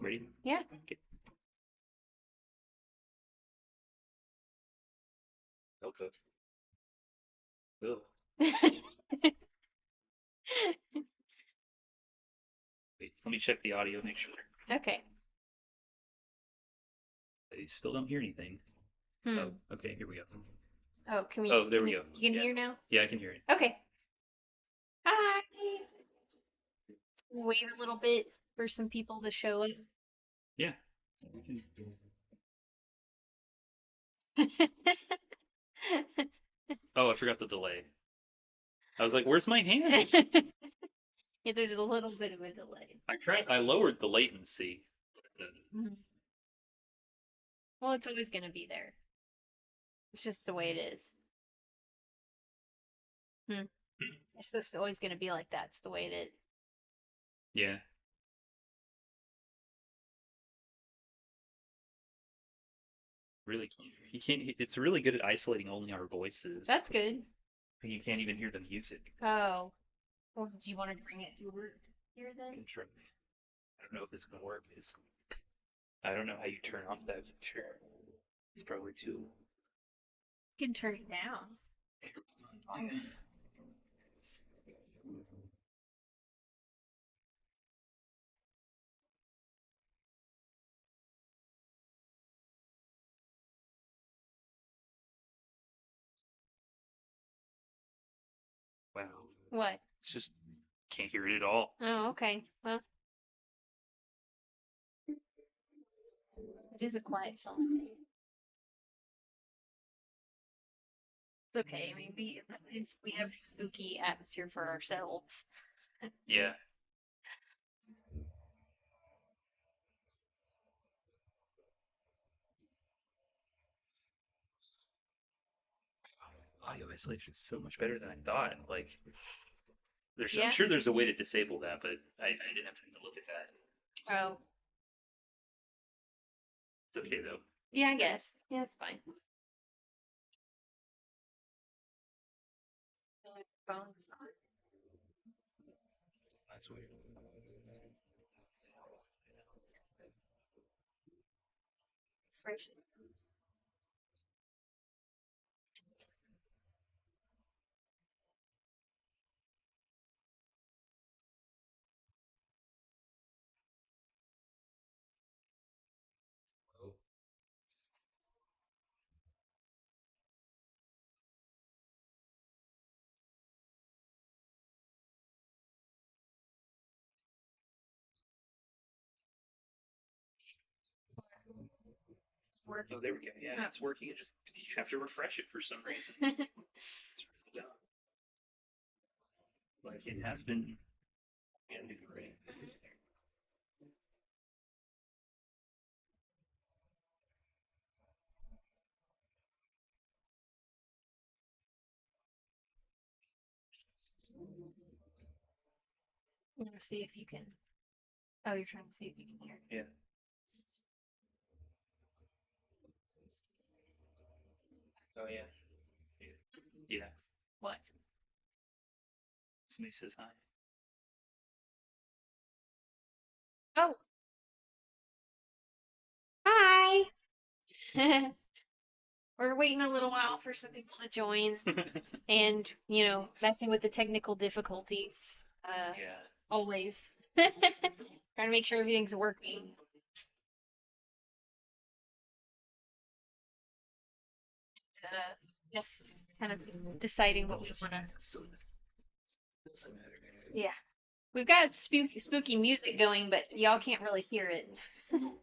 Ready? Yeah. Okay. Okay. Ugh. Wait, let me check the audio, make sure. Okay. I still don't hear anything. Oh, Hmm. okay, here we go. Oh, Oh, there we go. you can Yeah. hear now? Yeah, I can hear it. Okay. Hi. Wait a little bit for some people to show up. Yeah. We can- Oh, I forgot the delay. I was like, where's my hand? Yeah, there's a little bit of a delay. I lowered the latency. Mhm. Well, it's always going to be there. It's just the way it is. Hmm. It's just always going to be like that. It's the way it is. Yeah. Really, you can't. It's really good at isolating only our voices. That's good. You can't even hear the music. Oh. Well, do you want to bring it over here then? Intro. I don't know if it's gonna work. I don't know how you turn off that feature. It's probably too. You can turn it down. Wow. What? It's just can't hear it at all. Oh, okay. Well, it is a quiet song. It's okay. I mean, we have spooky atmosphere for ourselves. Yeah. Audio isolation is so much better than I thought. Like, I'm Yeah. sure there's a way to disable that, but I didn't have time to look at that. Oh. It's okay though. Yeah, I guess. Yeah, it's fine. Phone's not That's weird. fresh. Work. Oh, there we go. Yeah, it's working. It just you have to refresh it for some reason. It's really dumb. Like it has been. Yeah, great. I'm gonna see if you can. Oh, you're trying to see if you can hear it. Yeah. Oh yeah. Yeah. What? Somebody says hi. Oh, hi. We're waiting a little while for some people to join and, messing with the technical difficulties. Yeah. Always. Trying to make sure everything's working. Yes, kind of deciding what we want to. So doesn't matter. Yeah. We've got spooky music going, but y'all can't really hear it.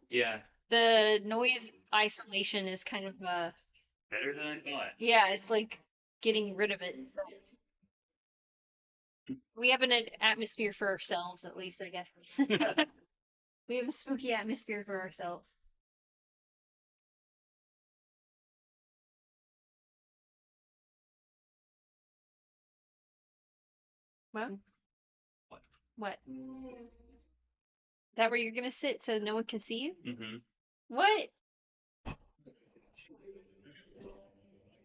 Yeah. The noise isolation is kind of Better than I thought. yeah, it's like getting rid of it. We have an atmosphere for ourselves, at least, I guess. We have a spooky atmosphere for ourselves. Well, What? what? That where you're gonna sit so no one can see you? Mm-hmm. What?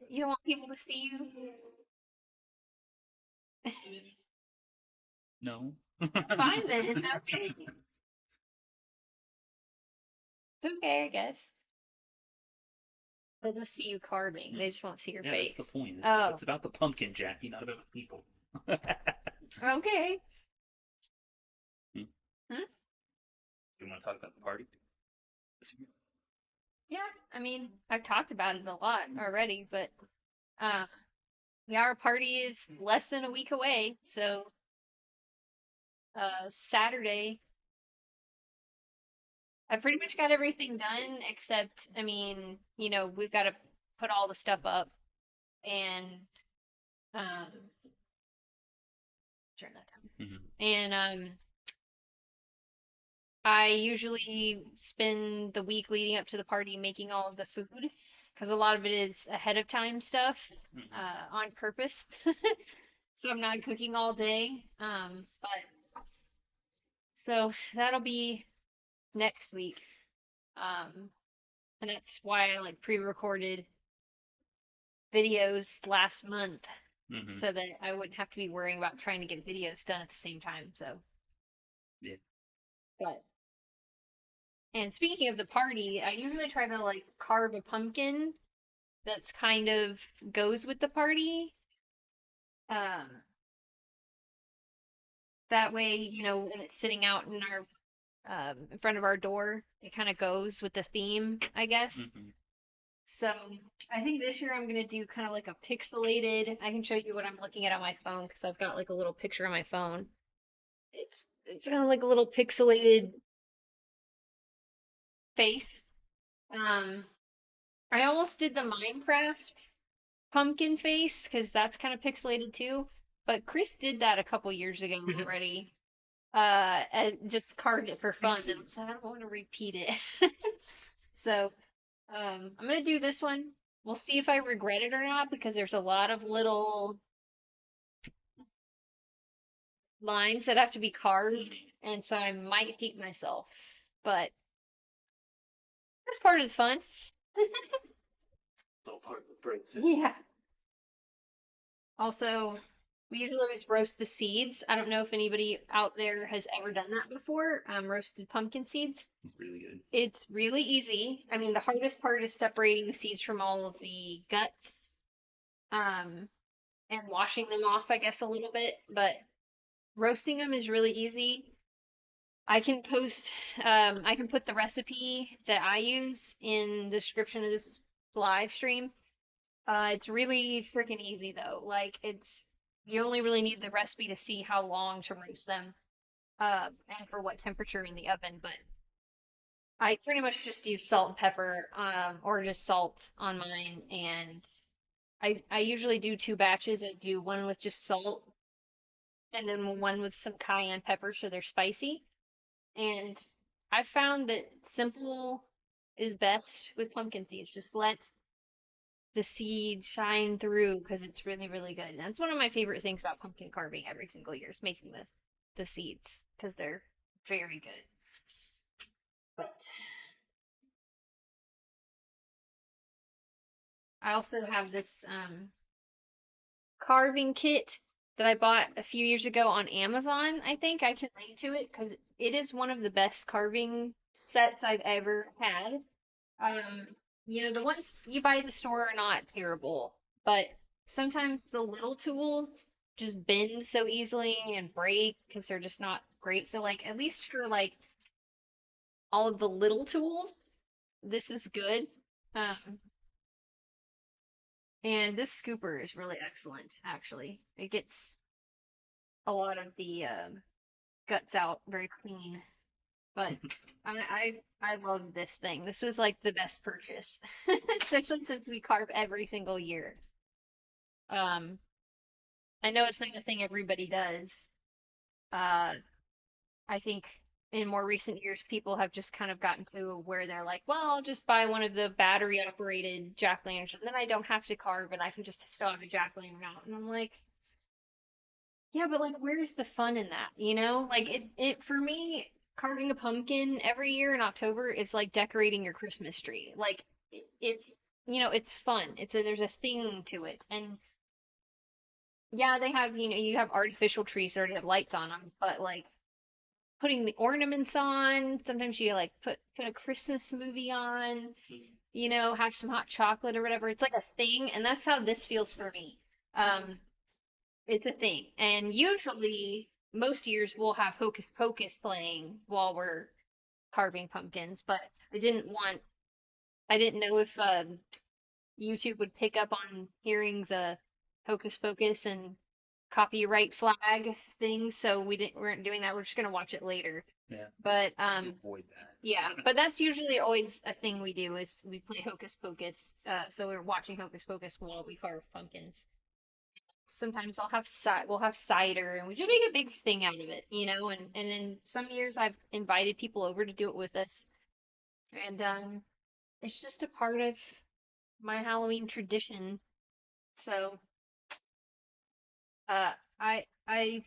You don't want people to see you? No. Fine then. Okay. It's okay, I guess. They'll just see you carving. They just won't see your Yeah, that's the face. point. Oh, It's about the pumpkin, Jackie, not about the people. okay. Hmm. Hmm? You want to talk about the party? Yeah, I mean, I've talked about it a lot already, but uh, yeah, our party is less than a week away. So, Saturday, I pretty much got everything done except, I mean, we've got to put all the stuff up and um, turn that down. Hmm. And I usually spend the week leading up to the party making all of the food because a lot of it is ahead of time stuff Hmm. on purpose. So I'm not cooking all day. But so that'll be next week. Um, and that's why I like pre-recorded videos last month Hmm. so that I wouldn't have to be worrying about trying to get videos done at the same time. So, Yeah. but and speaking of the party, I usually try to like carve a pumpkin that's kind of goes with the party. Um, that way, when it's sitting out in front of our door, it kind of goes with the theme, I guess. Hmm. So I think this year I'm gonna do kind of like a pixelated. I can show you what I'm looking at on my phone because I've got like a little picture on my phone. It's kind of like a little pixelated face. Um, I almost did the Minecraft pumpkin face because that's kind of pixelated too. But Chris did that a couple years ago already. And just carved it for fun, and so I don't want to repeat it. So, I'm gonna do this one. We'll see if I regret it or not because there's a lot of little lines that have to be carved, and so I might hate myself. But that's part of the fun. It's all part of the process. Yeah. Also, we usually always roast the seeds. I don't know if anybody out there has ever done that before. Roasted pumpkin seeds. It's really good. It's really easy. I mean, the hardest part is separating the seeds from all of the guts, um, and washing them off, I guess, a little bit. But roasting them is really easy. I can put the recipe that I use in the description of this live stream. It's really freaking easy though. Like you only really need the recipe to see how long to roast them, and for what temperature in the oven. But I pretty much just use salt and pepper, or just salt on mine. And I usually do two batches. I do one with just salt, and then one with some cayenne pepper, so they're spicy. And I found that simple is best with pumpkin seeds. Just let the seed shine through because it's really, really good. And that's one of my favorite things about pumpkin carving every single year is making the seeds because they're very good. But I also have this carving kit that I bought a few years ago on Amazon. I think I can link to it because it is one of the best carving sets I've ever had. Um, the ones you buy at the store are not terrible, but sometimes the little tools just bend so easily and break because they're just not great. So like at least for like all of the little tools, this is good. Um, and this scooper is really excellent, actually. It gets a lot of the guts out very clean. But I love this thing. This was like the best purchase, especially since we carve every single year. Um, I know it's not a thing everybody does. Uh, I think in more recent years, people have just kind of gotten to where they're like, well, I'll just buy one of the battery operated jack-o'-lanterns, and then I don't have to carve, and I can just still have a jack-o'-lantern out. And I'm like, yeah, but like, where's the fun in that? Like it for me, carving a pumpkin every year in October is like decorating your Christmas tree. Like it's it's fun. There's a thing to it, and yeah, they have you have artificial trees that already have lights on them, but like putting the ornaments on. Sometimes you like put a Christmas movie on, have some hot chocolate or whatever. It's like a thing, and that's how this feels for me. Um, it's a thing. And usually most years we'll have Hocus Pocus playing while we're carving pumpkins, but I didn't know if YouTube would pick up on hearing the Hocus Pocus and copyright flag things, so we weren't doing that. We're just gonna watch it later. Yeah, But avoid that. yeah, but that's usually always a thing we do is we play Hocus Pocus. So we're watching Hocus Pocus while we carve pumpkins. Sometimes we'll have cider and we just make a big thing out of it, and in some years I've invited people over to do it with us. And it's just a part of my Halloween tradition. So uh I I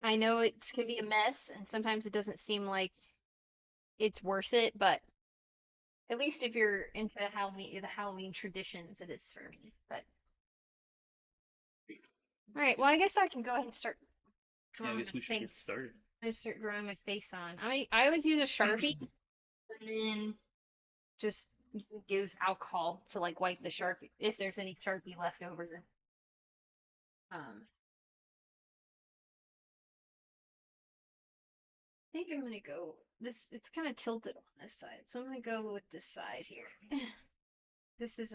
I know it's can be a mess and sometimes it doesn't seem like it's worth it, but at least if you're into the Halloween traditions, it is for me. But all right, well I guess I can go ahead and start Yeah, I drawing guess my we should get face. started. I start drawing my face on. I always use a Sharpie and then just use alcohol to like wipe the Sharpie if there's any Sharpie left over. I think I'm gonna go this. It's kind of tilted on this side, so I'm gonna go with this side here. This is it's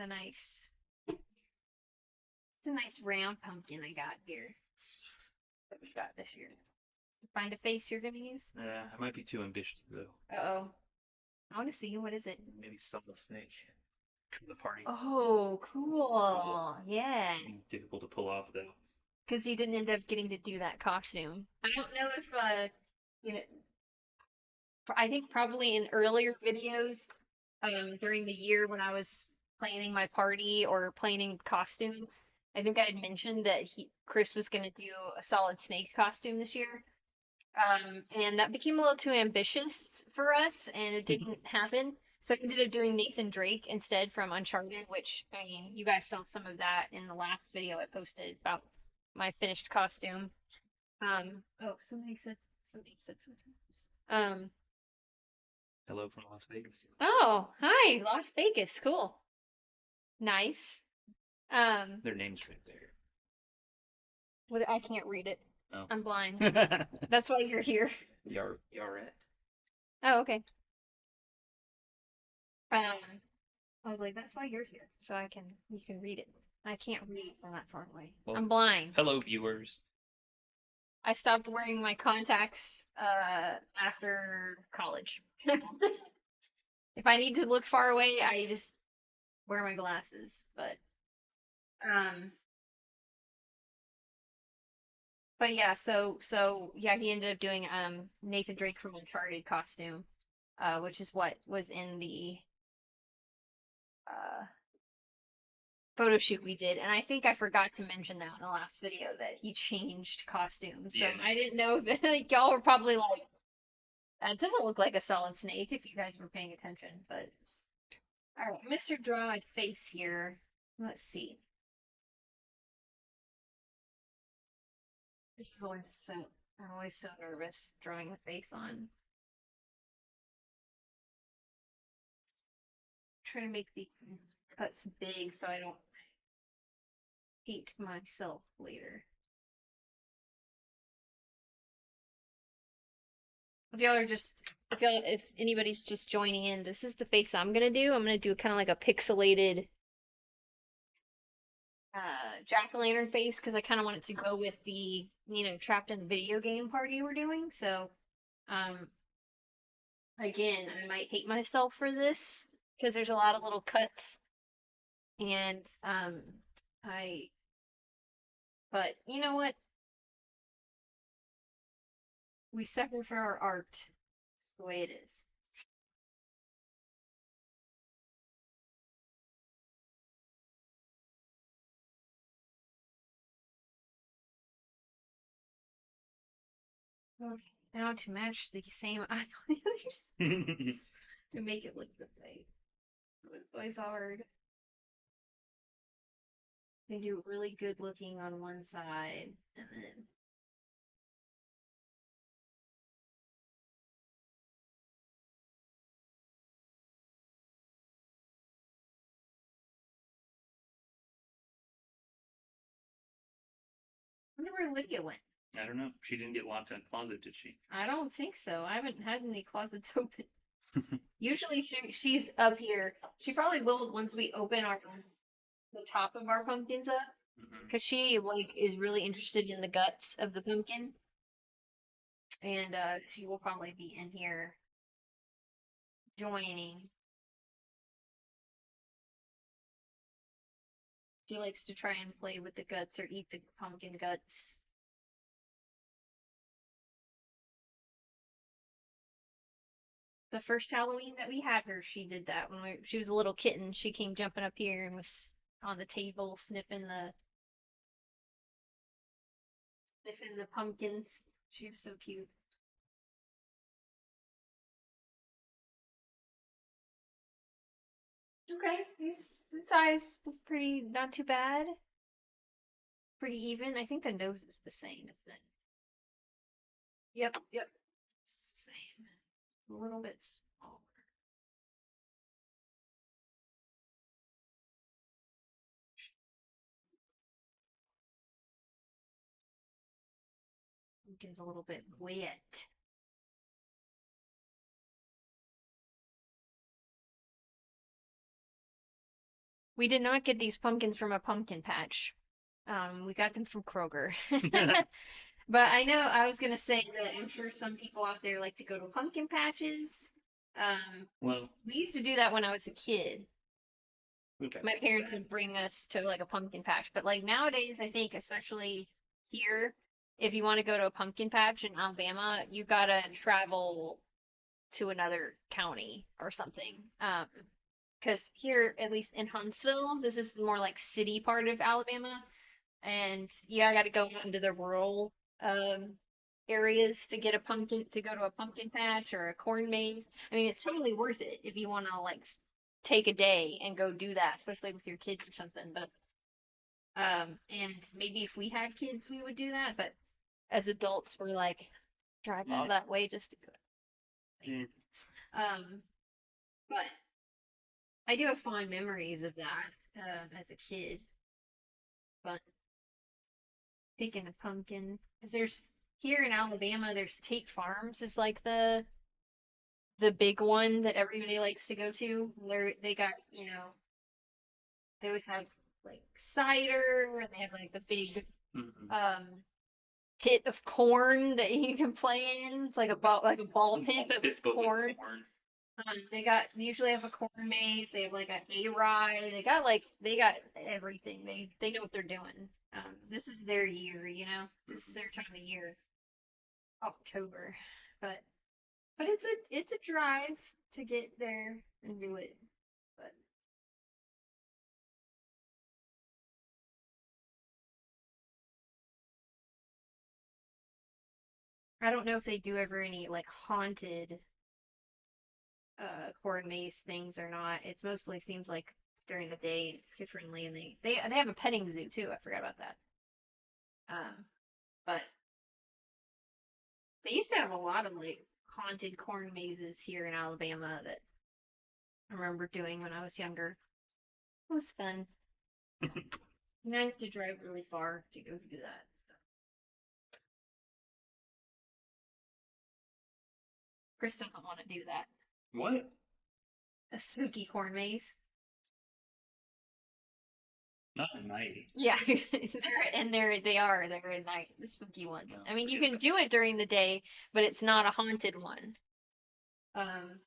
a nice round pumpkin I got here that we got this year. Find a face you're gonna use. I might be too ambitious though. Uh-oh. I want to see what is it. Maybe Solid Snake from the party. Oh, cool. Yeah. Difficult to pull off though. Because you didn't end up getting to do that costume. I don't know if you know, I think probably in earlier videos, during the year when I was planning my party or planning costumes, I think I had mentioned that Chris was going to do a Solid Snake costume this year. And that became a little too ambitious for us, and it didn't happen. So I ended up doing Nathan Drake instead from Uncharted, which, I mean, you guys saw some of that in the last video I posted about my finished costume. Oh, somebody said something. Hello from Las Vegas. Oh, hi, Las Vegas. Cool. Nice. Their name's right there. What I can't read it. Oh. I'm blind. That's why you're here. Yaret. Oh, okay. I was like, that's why you're here, so you can read it. I can't read from that far away. Well, I'm blind. Hello, viewers. I stopped wearing my contacts after college. If I need to look far away, I just wear my glasses. Um, but yeah, so yeah, he ended up doing Nathan Drake from Uncharted costume, which is what was in the uh photo shoot we did, and I think I forgot to mention that in the last video that he changed costumes. So Yeah. I didn't know if like y'all were probably like, that doesn't look like a Solid Snake if you guys were paying attention. But all right, Mr. Draw my face here. Let's see. This is always I'm always so nervous drawing a face on. Try to make these cuts big so I don't hate myself later. If anybody's just joining in, this is the face I'm gonna do. I'm gonna do kind of like a pixelated jack-o'-lantern face because I kind of want it to go with the, trapped in the video game party we're doing. So, um, again, I might hate myself for this because there's a lot of little cuts and I but you know what? We suffer for our art. It's the way it is. Okay, now to match the same eyeliners to make it look the same. It's always hard. They do really good looking on one side, and then where Lydia went. I don't know. She didn't get locked in a closet, did she? I don't think so. I haven't had any closets open. Usually she's up here. She probably will once we open the top of our pumpkins up, Hmm. because she like is really interested in the guts of the pumpkin, and she will probably be in here joining. She likes to try and play with the guts or eat the pumpkin guts. The first Halloween that we had her, she did that when she was a little kitten. She came jumping up here and was on the table sniffing the pumpkins. She was so cute. Okay, he's the size was pretty not too bad. Pretty even. I think the nose is the same, isn't it? Yep, yep. It's the same. A little bit smaller. Pumpkin's a little bit wet. We did not get these pumpkins from a pumpkin patch. We got them from Kroger. But I know I was gonna say that I'm sure some people out there like to go to pumpkin patches. Well, We used to do that when I was a kid. okay. My parents would bring us to like a pumpkin patch, but like nowadays, I think especially here, if you want to go to a pumpkin patch in Alabama, you gotta travel to another county or something. Because here, at least in Huntsville, this is the more like city part of Alabama, and yeah, I got to go out into the rural um, areas to get a pumpkin to go to a pumpkin patch or a corn maze. I mean, it's totally worth it if you want to like take a day and go do that, especially with your kids or something. But and maybe if we had kids, we would do that. But as adults, we're like drive all Eh, that way just to go. eh. Um, but I do have fond memories of that as a kid. But picking a pumpkin, because there's here in Alabama, there's Tate Farms is like the big one that everybody likes to go to. They got, they always have like cider and they have like the big Mhm. um pit of corn that you can play in. It's like a ball pit but with But with corn. corn. They usually have a corn maze. They have like a hayride. They got everything. They know what they're doing. This is their year, This is their time of year, October. But but it's a drive to get there and do it. But I don't know if they do ever any like haunted corn maze things or not. It's mostly seems like during the day it's kid friendly and they have a petting zoo too. I forgot about that. But they used to have a lot of like haunted corn mazes here in Alabama that I remember doing when I was younger. It was fun. And I have to drive really far to go do that. Chris doesn't want to do that. What? A spooky corn maze. Not at night. Yeah, they're at night, the spooky ones. No, I mean, you forget can that. do it during the day, but it's not a haunted one. Um,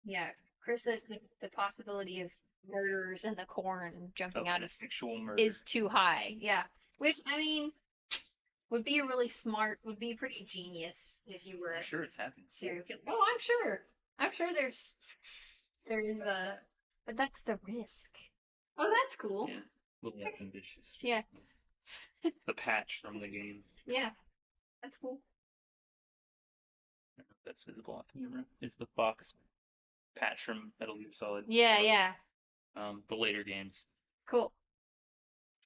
yeah, Chris says the possibility of murderers in the corn jumping Of out an of actual murder. is too high. Yeah, which I mean would be pretty genius if you were I'm a sure it's happened. serial killer. Oh, I'm sure. I'm sure there's but that's the risk. Oh, that's cool. Yeah. A little less ambitious. Just Yeah, the patch from the game. yeah, that's cool. I don't know if that's visible on camera. It's the Fox patch from Metal Gear Solid. Yeah, yeah, The later games. cool.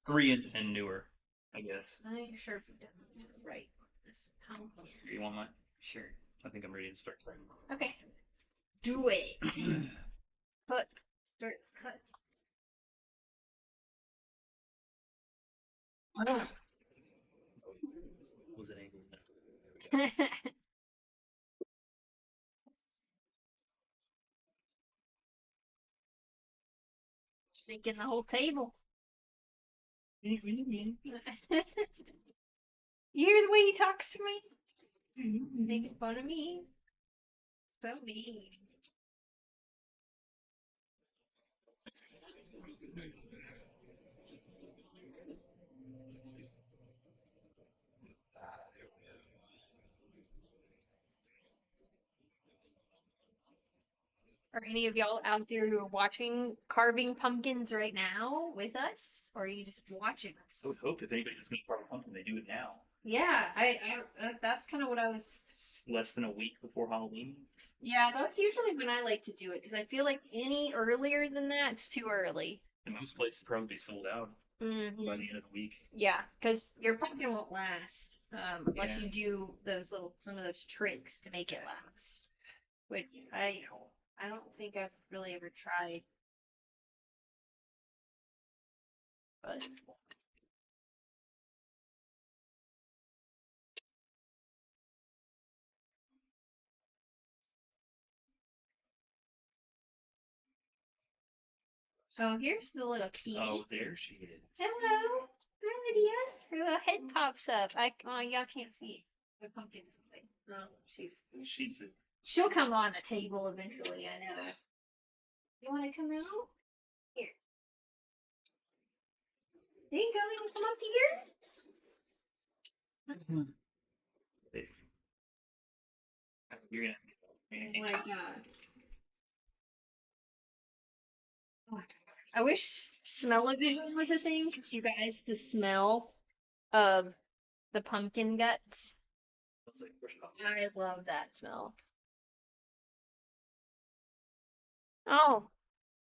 3 and newer, I guess. I'm not sure if it doesn't have it right on this pumpkin. Do you want mine? Sure. I think I'm ready to start. Okay. Do it. Cut. Start cut. Drinking the whole table. You hear the way he talks to me? Making fun of me. So mean. Are any of y'all out there who are watching carving pumpkins right now with us? Or are you just watching I would us? hope if anybody's gonna carve a pumpkin, they do it now. Yeah, that's kind of what I was. Less than a week before Halloween. Yeah, that's usually when I like to do it because I feel like any earlier than that, it's too early. And most places probably sold out by Hmm. the end of the week. Yeah, because your pumpkin won't last unless Yeah. you do some of those tricks to make it last. Which I don't think I've really ever tried. But oh, here's the little kitty. Oh, there she is. Hello, hi Lydia. Her little head pops up. Y'all can't see the pumpkin's like, no, She's a, she'll come on the table eventually. I know. You want to come out? Here. There you go. You want to come up you're gonna. here? Oh my god. I wish smell-o-vision was a thing, because you guys, the smell of the pumpkin guts, Smells like fresh coffee. I love that smell. Oh,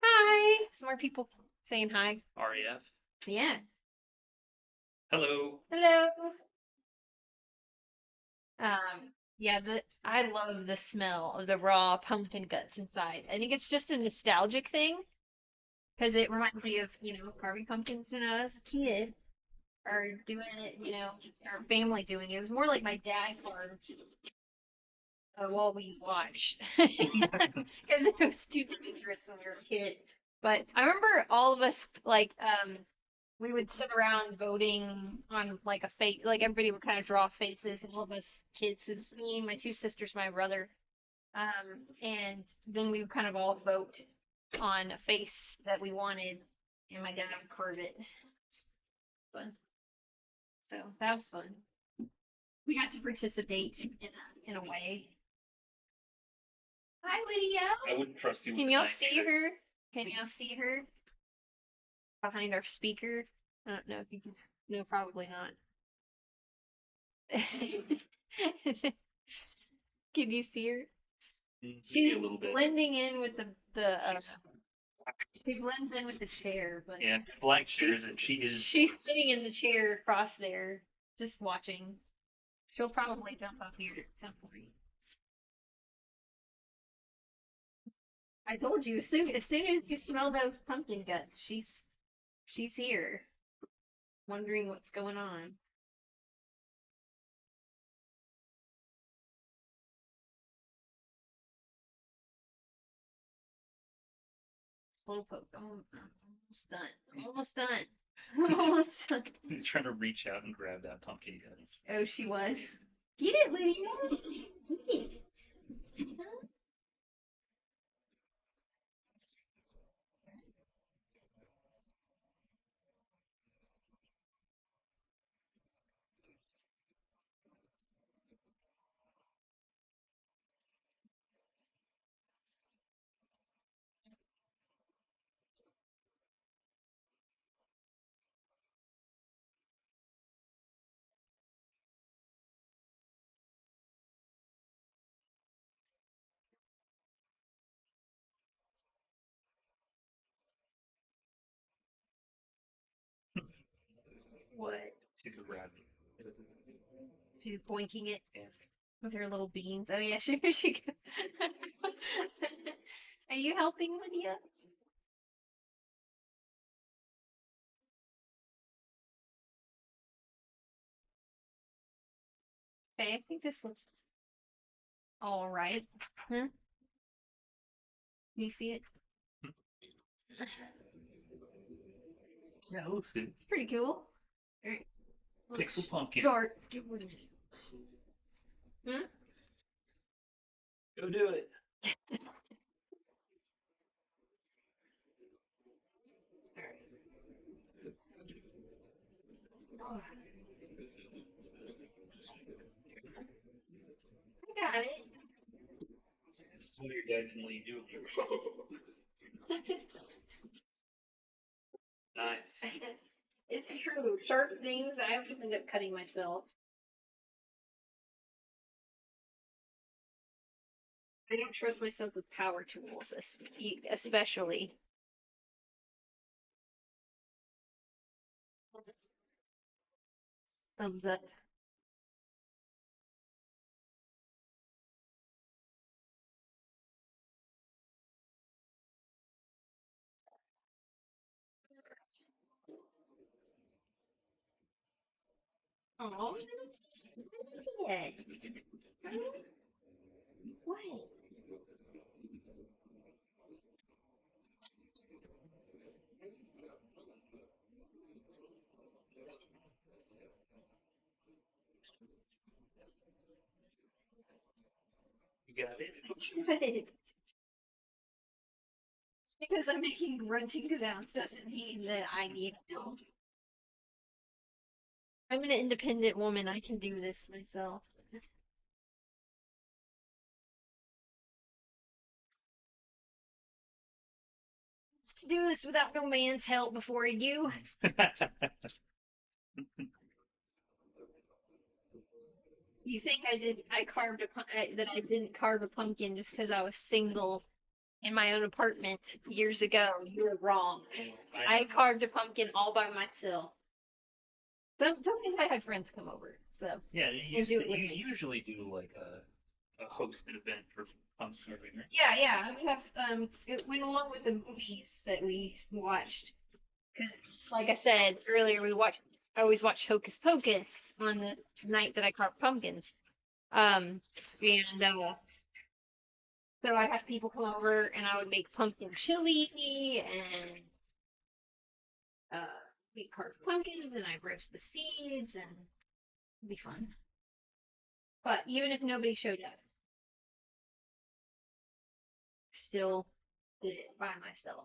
hi! Some more people saying hi. RAF. Yeah. Hello. Hello. Yeah, I love the smell of the raw pumpkin guts inside. I think it's just a nostalgic thing, because it reminds me of, carving pumpkins when I was a kid, or doing it, our family doing it. It was more like my dad carved while we watched because it was too dangerous when we were a kid. But I remember all of us we would sit around voting on like a face, like everybody would kind of draw faces, and all of us kids, it was me, my two sisters, my brother, and then we would kind of all vote on a face that we wanted, and my dad would carve it. Fun. So that was fun. We got to participate in a way. Hi, Lydia. I wouldn't trust you with Can the y'all knife see either. her? Can y'all see her behind our speaker? I don't know if you can. No, probably not. Can you see her? Maybe She's a little bit. blending in with the. She's- She blends in with the chair, but Yeah, black chairs, and she is. she's sitting in the chair across there, just watching. She'll probably jump up here at some point. I told you, as soon as you smell those pumpkin guts, she's here, wondering what's going on. Slowpoke. I'm almost done. I'm almost done. I'm almost done. Trying to reach out and grab that pumpkin guts. Oh, she was. Get it, Lydia. Get it. What? She's a rabbit. She's boinking it Yeah. with her little beans. Oh yeah, she goes. Are you helping, Lydia? Okay, I think this looks all right. Hmm? You see it? Yeah, it looks good. It's pretty cool. Alright. Pixel pumpkin. Start. Hmm? Go do it. Alright. I got it. This is what your dad can let you do. Nice. It's true. Sharp things, I always end up cutting myself. I don't trust myself with power tools, especially. Thumbs up. Oh, yeah. What? You got it. Good. Because I'm making grunting sounds doesn't mean that I need help. I'm an independent woman. I can do this myself. To do this without no man's help before you. You think I did? I carved that I didn't carve a pumpkin just because I was single in my own apartment years ago. You're wrong. I carved a pumpkin all by myself. Sometimes I had friends come over, so Yeah, and do it with you me. usually do like a hosted event for pumpkin carving, right? Yeah, yeah. We have it went along with the movies that we watched because, like I said earlier, I always watch Hocus Pocus on the night that I carved pumpkins. And so I'd have people come over and I would make pumpkin chili and uh, we carve pumpkins and I roast the seeds and it'd be fun. But even if nobody showed up, still did it by myself.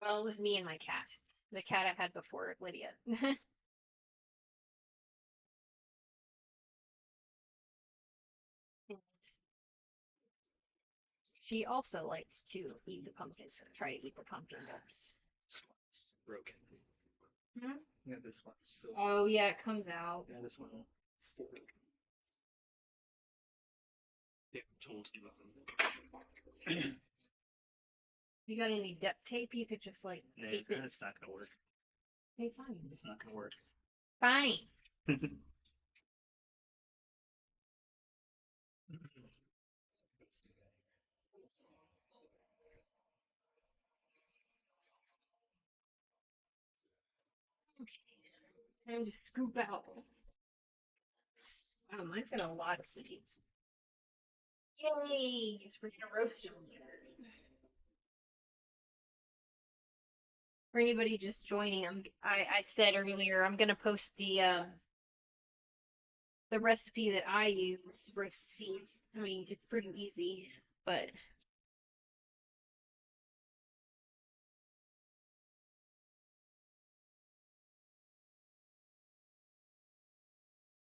Well, it was me and my cat. The cat I had before, Lydia. And she also likes to eat the pumpkins, try to eat the pumpkin guts. This one's broken. Hmm? Yeah, this one's still. Oh, yeah, it comes out. Yeah, this one still broken. Yeah, told you about them. You got any duct tape? You could just like Nah, tape it. that's not gonna work. Okay, fine. It's not gonna work. Fine. Okay, time to scoop out. Oh, mine's got a lot of seeds. Yay! Guess we're gonna roast them later. For anybody just joining, I said earlier I'm gonna post the recipe that I use for seeds. I mean, it's pretty easy, but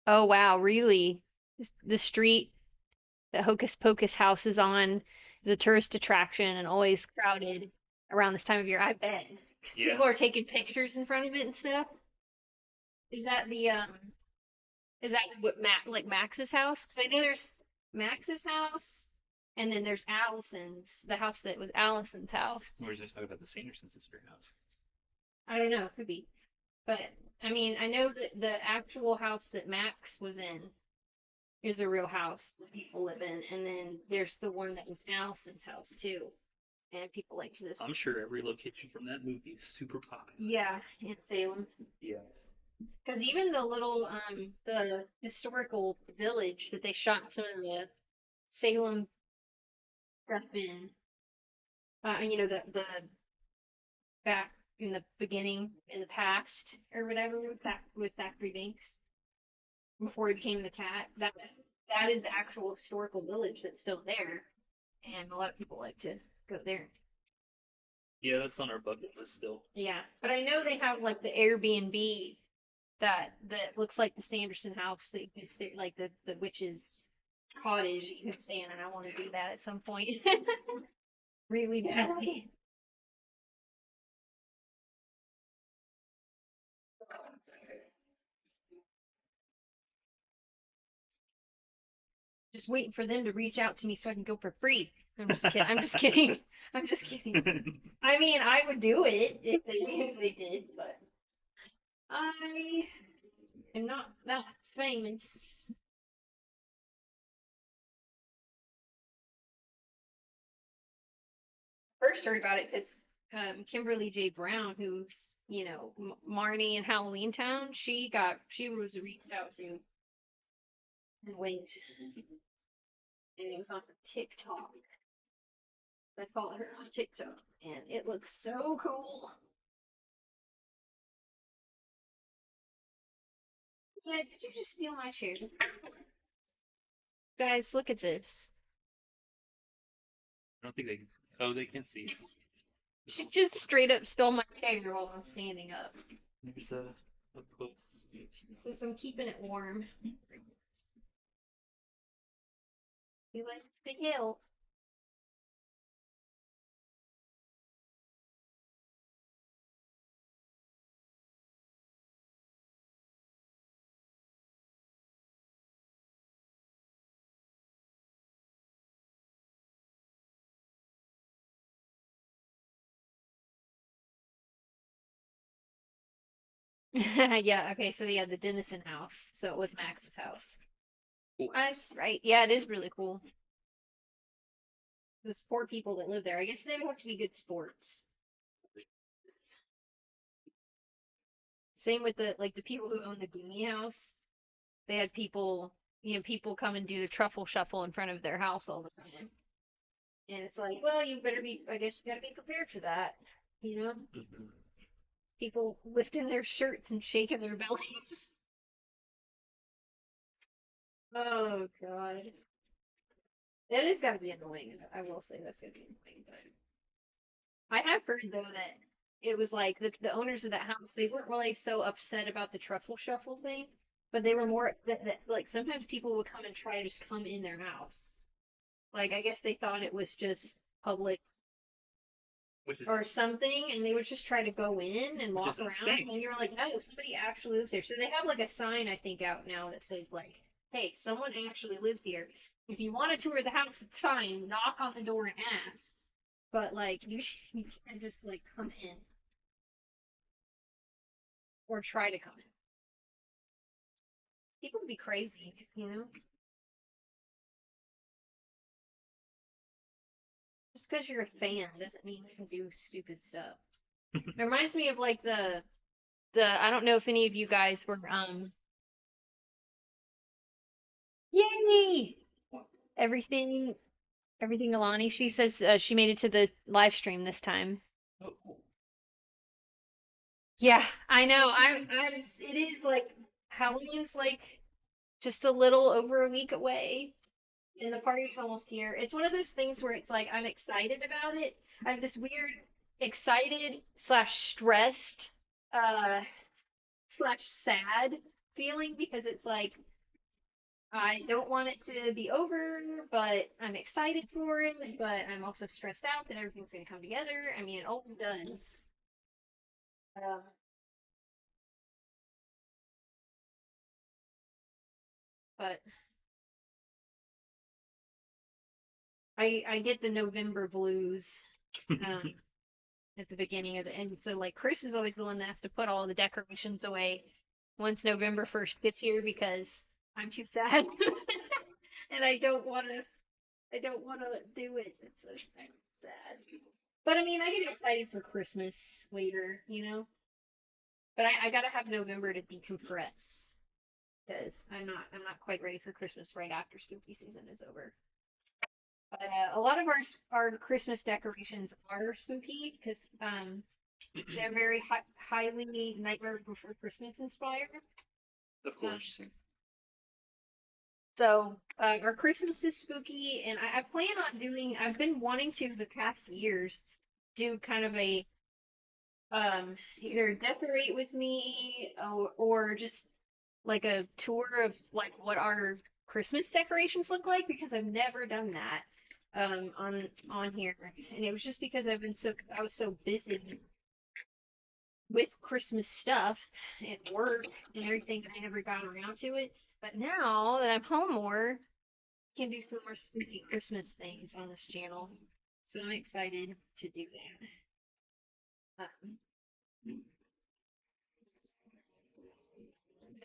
oh wow, really? The street that Hocus Pocus house is on is a tourist attraction and always crowded around this time of year. I bet. 'Cause Yeah. people are taking pictures in front of it and stuff. Is that the is that what like Max's house? Because I know there's Max's house, and then there's Allison's, the house that was Allison's house. Or is this talking about the Sanderson sister house? I don't know, could be. But I mean, I know that the actual house that Max was in is a real house that people live in, and then there's the one that was Allison's house too, and people like to. I'm sure every location from that movie is super popular. Yeah, in Salem. Yeah. Because even the little the historical village that they shot some of the Salem stuff in, the back in the beginning in the past or whatever with Thackeray Binks before he became the cat. That is the actual historical village that's still there, and a lot of people like to go there. Yeah, that's on our bucket list still. Yeah, but I know they have like the Airbnb that looks like the Sanderson house that you can stay, like the witch's cottage you can stay in, and I want to do that at some point, really badly. Just waiting for them to reach out to me so I can go for free. I'm just kidding. I'm just kidding. I'm just kidding. I mean, I would do it if they did, but I am not that famous. First heard about it because Kimberly J. Brown, who's Marnie in Halloween Town, she was reached out to and went, and it was on TikTok. I follow her on TikTok, and it looks so cool. Yeah, did you just steal my chair? Guys, look at this. I don't think they can see. Oh, they can see. She just straight up stole my chair while I'm standing up. There's a close. She says I'm keeping it warm. You like the hill? Yeah, okay, so yeah, the Dennison house. So it was Max's house. Cool. That's right. Yeah, it is really cool. Those poor people that live there. I guess they would have to be good sports. Same with the people who own the Goonie house. They had people come and do the truffle shuffle in front of their house all the time. And it's like, well, you better be, I guess you gotta be prepared for that, you know? Mhm. People lifting their shirts and shaking their bellies. Oh, God. That is gotta be annoying. I will say that's gotta be annoying, but I have heard though that it was like the owners of that house, they weren't really so upset about the truffle shuffle thing, but they were more upset that like sometimes people would come and try to just come in their house. Like I guess they thought it was just public Which is or something, and they would just try to go in and which walk is around, insane. and you're like, no, somebody actually lives there. So they have like a sign I think out now that says like, hey, someone actually lives here. If you want to tour the house, it's fine. Knock on the door and ask. But like you can't just like come in or try to come in. People would be crazy, you know? Just because you're a fan doesn't mean you can do stupid stuff. It reminds me of like the I don't know if any of you guys were yay! Everything everything Alani. She says she made it to the live stream this time. Oh, cool. Yeah, I know. It is like Halloween's like just a little over a week away, and the party's almost here. It's one of those things where it's like I'm excited about it. I have this weird excited slash stressed uh slash sad feeling because it's like I don't want it to be over, but I'm excited for it, but I'm also stressed out that everything's gonna come together. I mean, it always does. Um, but I get the November blues um, at the beginning of the and so like Chris is always the one that has to put all the decorations away once November 1st gets here because I'm too sad. and I don't want to do it. It's so sad. But I mean, I get excited for Christmas later, you know. But I gotta have November to decompress because I'm not quite ready for Christmas right after spooky season is over. But a lot of our Christmas decorations are spooky because they're very highly Nightmare Before Christmas inspired. Of Um, course. so our Christmas is spooky, and I plan on doing. I've been wanting to the past years do kind of a either decorate with me or just like a tour of like what our Christmas decorations look like because I've never done that on here, and it was just because I was so busy with Christmas stuff and work and everything that I never got around to it. But now that I'm home more, I can do some more spooky Christmas things on this channel, so I'm excited to do that.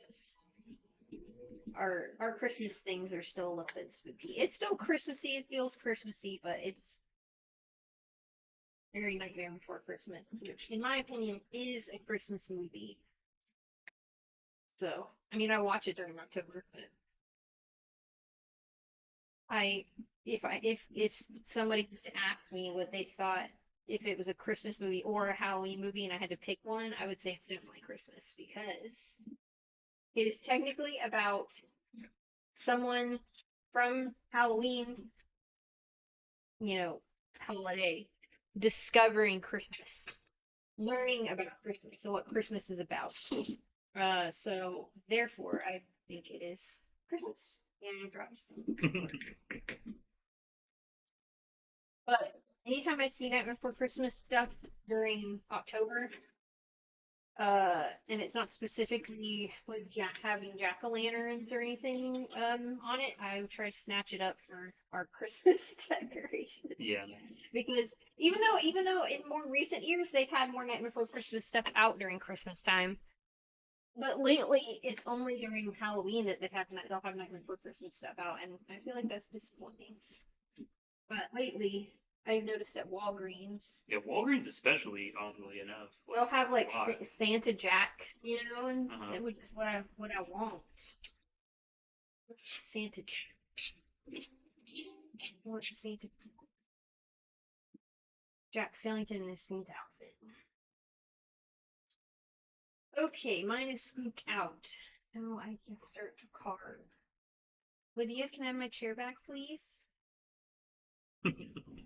Yes. Our Christmas things are still a little bit spooky. It's still Christmassy. It feels Christmassy, but it's very Nightmare Before Christmas, which, in my opinion, is a Christmas movie. So, I mean, I watch it during October, but I, if somebody was to ask me what they thought if it was a Christmas movie or a Halloween movie, and I had to pick one, I would say it's definitely Christmas because it is technically about someone from Halloween, you know, holiday discovering Christmas, learning about Christmas and what Christmas is about. So therefore, I think it is Christmas. Yeah, it drops. But anytime I see Nightmare Before Christmas stuff during October, and it's not specifically with having jack-o'-lanterns or anything on it, I try to snatch it up for our Christmas decorations. Yeah. Because even though in more recent years they've had more Night Before Christmas stuff out during Christmas time, but lately it's only during Halloween that they'll have Night Before Christmas stuff out, and I feel like that's disappointing. But lately I've noticed at Walgreens Yeah, Walgreens especially, oddly enough. they'll have like a lot. Santa Jacks, and Uh-huh. which is what I want. Santa I want Santa Jack Skellington in his Santa outfit. Okay, mine is scooped out. Now I can start to carve. Lydia, can I have my chair back, please?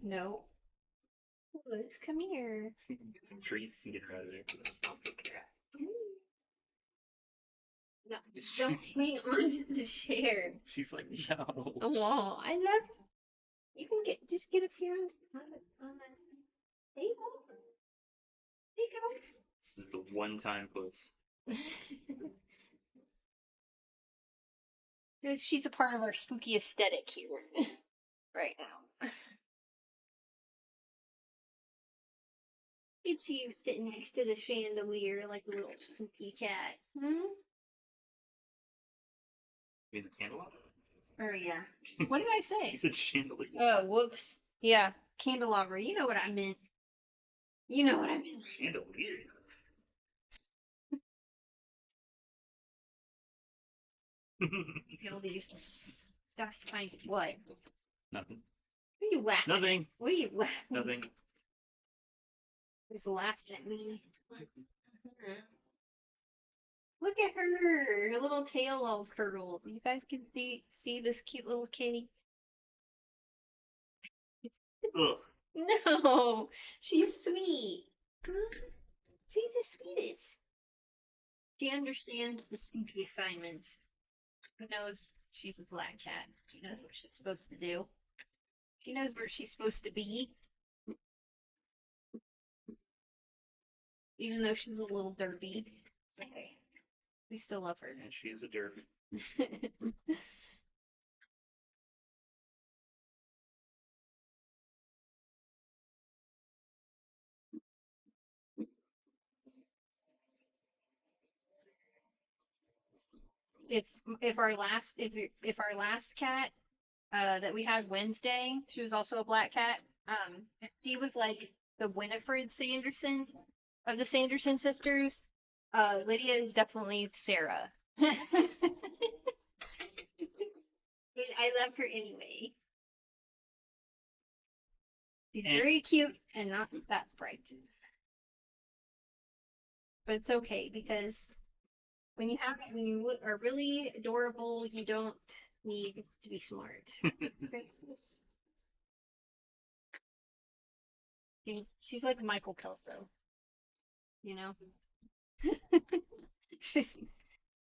No. Liz, come here. Get some treats and get her out of there. No, don't hang onto the chair. She's like, no. Oh, I love you. Can just get up here on the table. This is the one-time puss. She's a part of our spooky aesthetic here right now. It's you sitting next to the chandelier like a little spooky cat. Hmm? You mean the candelabra? Oh, yeah. What did I You say? said chandelier. Oh, whoops. Yeah, candelabra. You know what I meant. You know what I meant. Chandelier. People they just stop finding what? Nothing. What are you laughing at? Nothing. What are you laughing? Nothing. He's laughing at me. Look at her, her little tail all curled. You guys can see this cute little kitty. Ugh. No, she's sweet. She's the sweetest. She understands the spooky assignments. She knows she's a black cat. She knows what she's supposed to do. She knows where she's supposed to be, even though she's a little derpy. It's okay. We still love her. And she is a derp. if if our last cat that we had Wednesday. She was also a black cat. She was like the Winifred Sanderson of the Sanderson sisters. Lydia is definitely Sarah. And I love her anyway. She's And very cute and not that bright. But it's okay because when you are really adorable, you don't need to be smart. Right? She's like Michael Kelso, you know? She's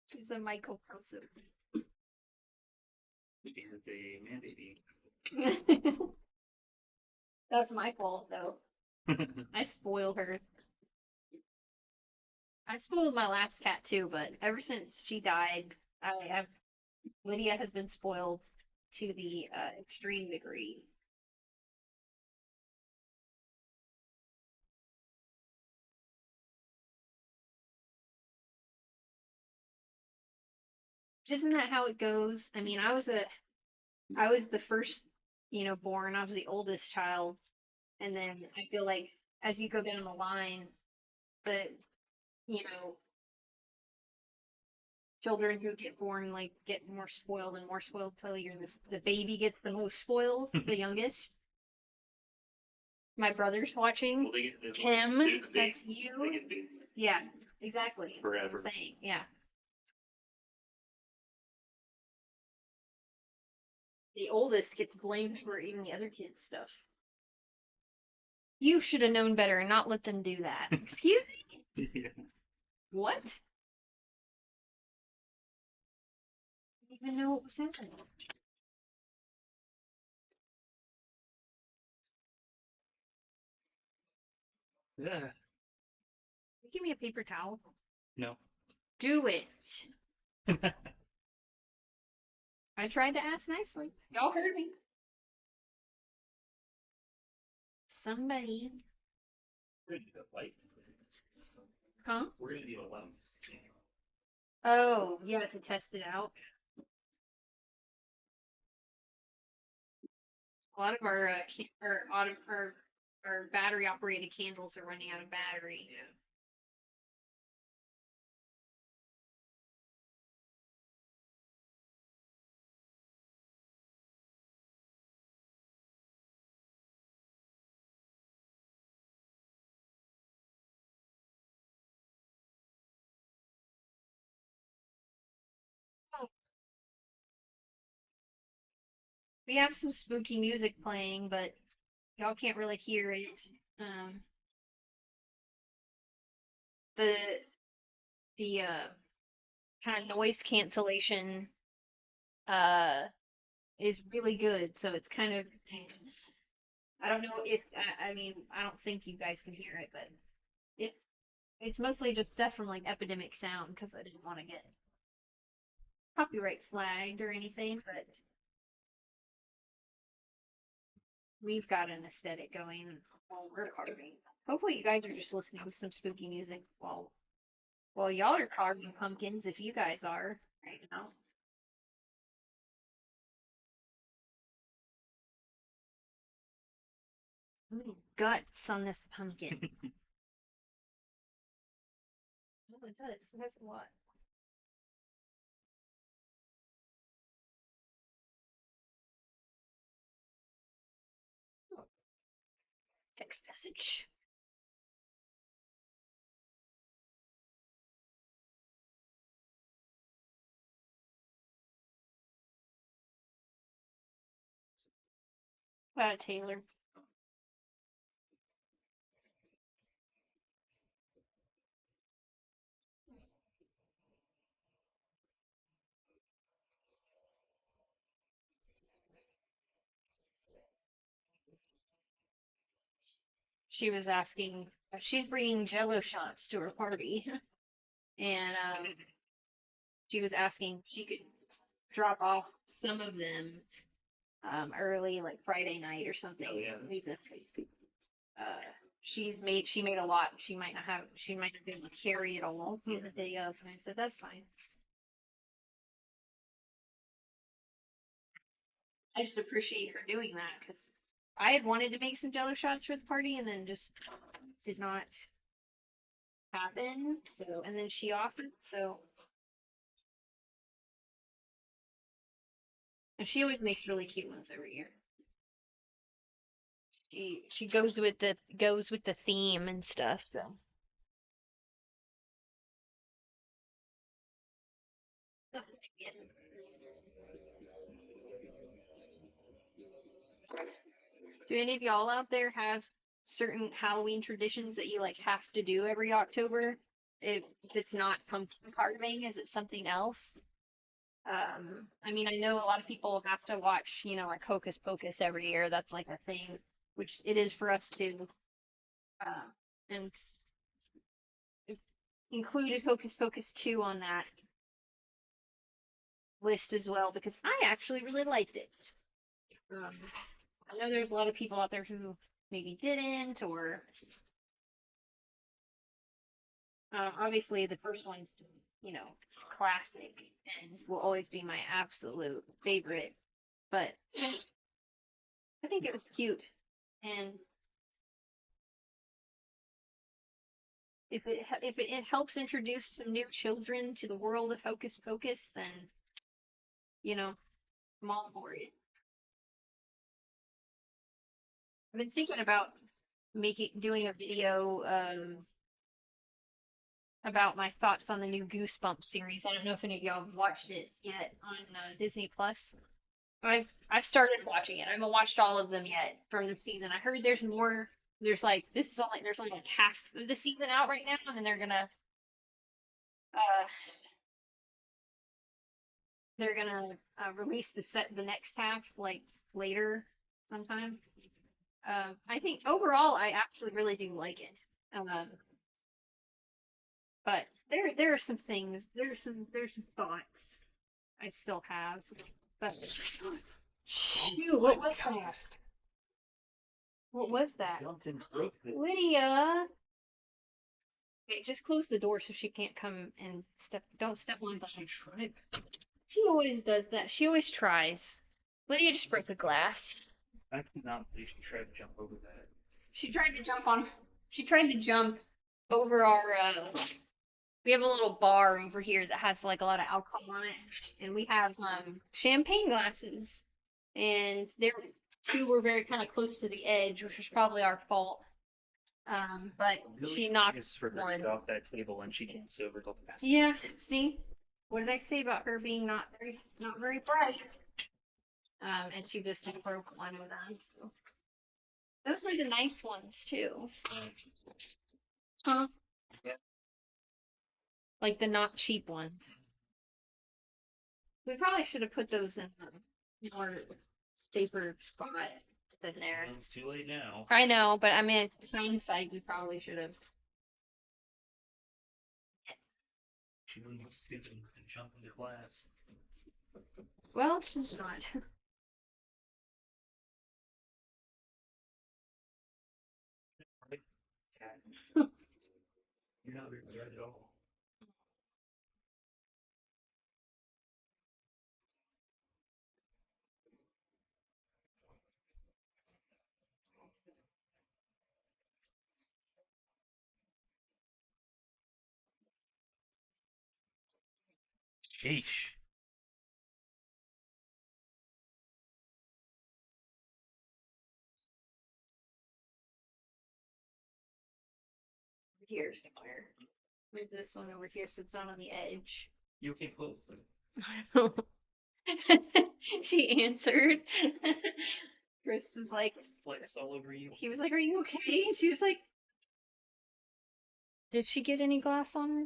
she's a Michael Kelso. she's a man baby. That's my fault though. I spoiled her. I spoiled my last cat too, but ever since she died, I have Lydia has been spoiled to the extreme degree. Isn't that how it goes? I mean, I was the first, born. I was the oldest child, and then I feel like as you go down the line, the you know children who get born like get more spoiled till the baby gets the most spoiled, the youngest. My brother's watching. Well, they Tim, they're the big, that's they you. get big Yeah, exactly. That's what I'm forever. saying. Yeah. The oldest gets blamed for even the other kids' stuff. You should have known better and not let them do that. Excuse me? Yeah. What? I didn't even know what was happening. Yeah. Give me a paper towel. No. Do it. I tried to ask nicely. Y'all heard me. Somebody. We're gonna do the light. Huh? We're gonna do a light. Oh, yeah, to test it out. A lot of our our battery operated candles are running out of battery. Yeah. We have some spooky music playing, but y'all can't really hear it. Um, the the kind of noise cancellation uh is really good, so it's kind of I don't know if I mean I don't think you guys can hear it, but it it's mostly just stuff from like Epidemic Sound because I didn't want to get copyright flagged or anything, but we've got an aesthetic going while we're carving. Hopefully you guys are just listening to some spooky music while y'all are carving pumpkins if you guys are right now. Ooh, guts on this pumpkin. Oh, it does. It has a lot. Text message. Taylor. She was asking. She's bringing Jello shots to her party, and she was asking if she could drop off some of them early, like Friday night or something. Oh yeah. Leave them. Uh, she made a lot. She might not be able to carry it all the day of. And I said that's fine. I just appreciate her doing that because I had wanted to make some Jello shots for the party and then just did not happen. So, and then she offered, so, and she always makes really cute ones every year. She goes with the theme and stuff. So, do any of y'all out there have certain Halloween traditions that you like have to do every October? If it's not pumpkin carving, is it something else? I mean, I know a lot of people have to watch, like Hocus Pocus every year. That's like a thing, which it is for us too. And included Hocus Pocus 2 on that list as well because I actually really liked it. Um, I know there's a lot of people out there who maybe didn't, or obviously the first one's, you know, classic and will always be my absolute favorite. But I think it was cute, and if it helps introduce some new children to the world of Hocus Pocus, then I'm all for it. I've been thinking about doing a video about my thoughts on the new Goosebumps series. I don't know if any of y'all have watched it yet on Disney Plus. I've started watching it. I haven't watched all of them yet from the season. I heard there's more. There's only like half of the season out right now, and then uh they're gonna release the next half like later sometime. I think overall I actually really do like it. But there are some things, there's some thoughts I still have. But shoot, what was that? What was that? Jumped and broke this. Lydia. Okay, just close the door so she can't come and don't step on She the. tried. She always does that. She always tries. Lydia just broke a glass. I cannot believe she tried to jump over that. She tried to jump on. She tried to jump over our. We have a little bar over here that has like a lot of alcohol on it, and we have champagne glasses, and there two were very kind of close to the edge, which was probably our fault. But Really she knocked is for her to one. get off that table and she jumps over the glass. Yeah, see, what did I say about her being not very bright? And she just broke one of them. So those were the nice ones too. Huh? Yeah. Like the not cheap ones. We probably should have put those in a more safer spot than there. It's too late now. I know, but I mean, hindsight, we probably should have. She was stupid and jumped in the glass. Well, she's not. Right? Cat. You're not regret at all. Sheesh. Here somewhere. Move this one over here so it's not on the edge. You okay, close? She answered. Chris was like, Flex all over you. he was like, "Are you okay?" And she was like, "Did she get any glass on her?"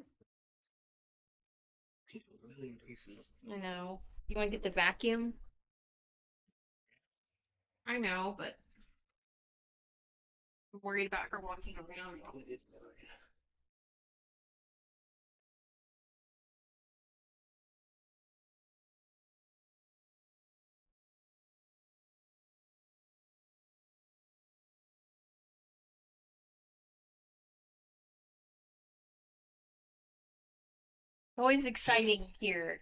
People really in pieces. I know. You want to get the vacuum? I know, but I'm worried about her walking around. It's Always exciting here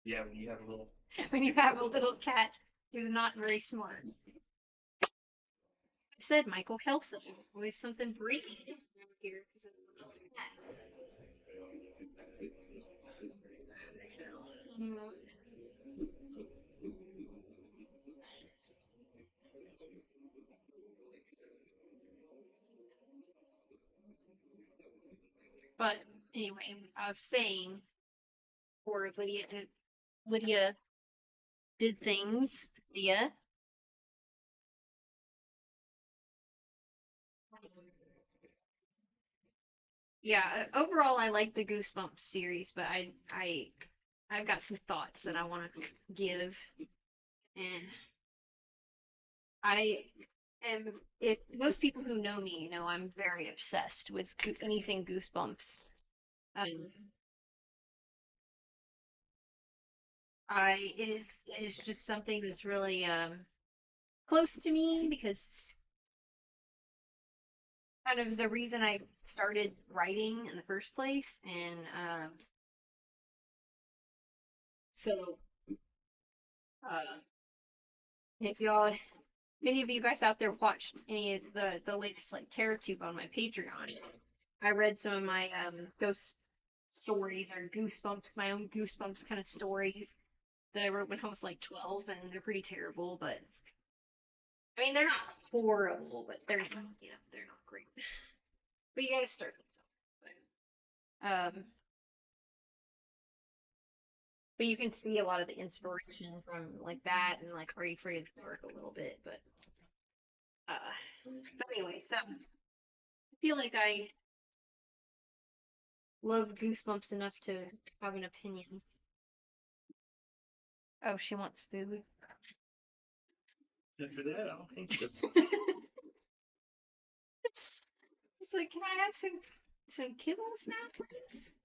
yeah, when you have a little when you have a little cat. He was not very smart. I said Michael Kelso. Always something breaking here. But anyway, I was saying, poor Lydia, and Lydia did things. Lydia. Yeah, overall I like the Goosebumps series, but I've got some thoughts that I want to give, and I am, if most people who know me know, I'm very obsessed with anything Goosebumps. It is just something that's really close to me because kind of the reason I started writing in the first place, and so uh, if y'all, many of you guys out there watched any of the latest like TerraTube on my Patreon, I read some of my ghost stories or goosebumps, my own goosebumps kind of stories that I wrote when I was like 12, and they're pretty terrible, but I mean they're not horrible, but they're not, they're not great. But you gotta start with them. But you can see a lot of the inspiration from like that and like Are You Afraid of the Dark a little bit, uh but anyway, so I feel like I love Goosebumps enough to have an opinion. Oh, she wants food. After that, I don't think so. She's like, can I have some kibbles now, please?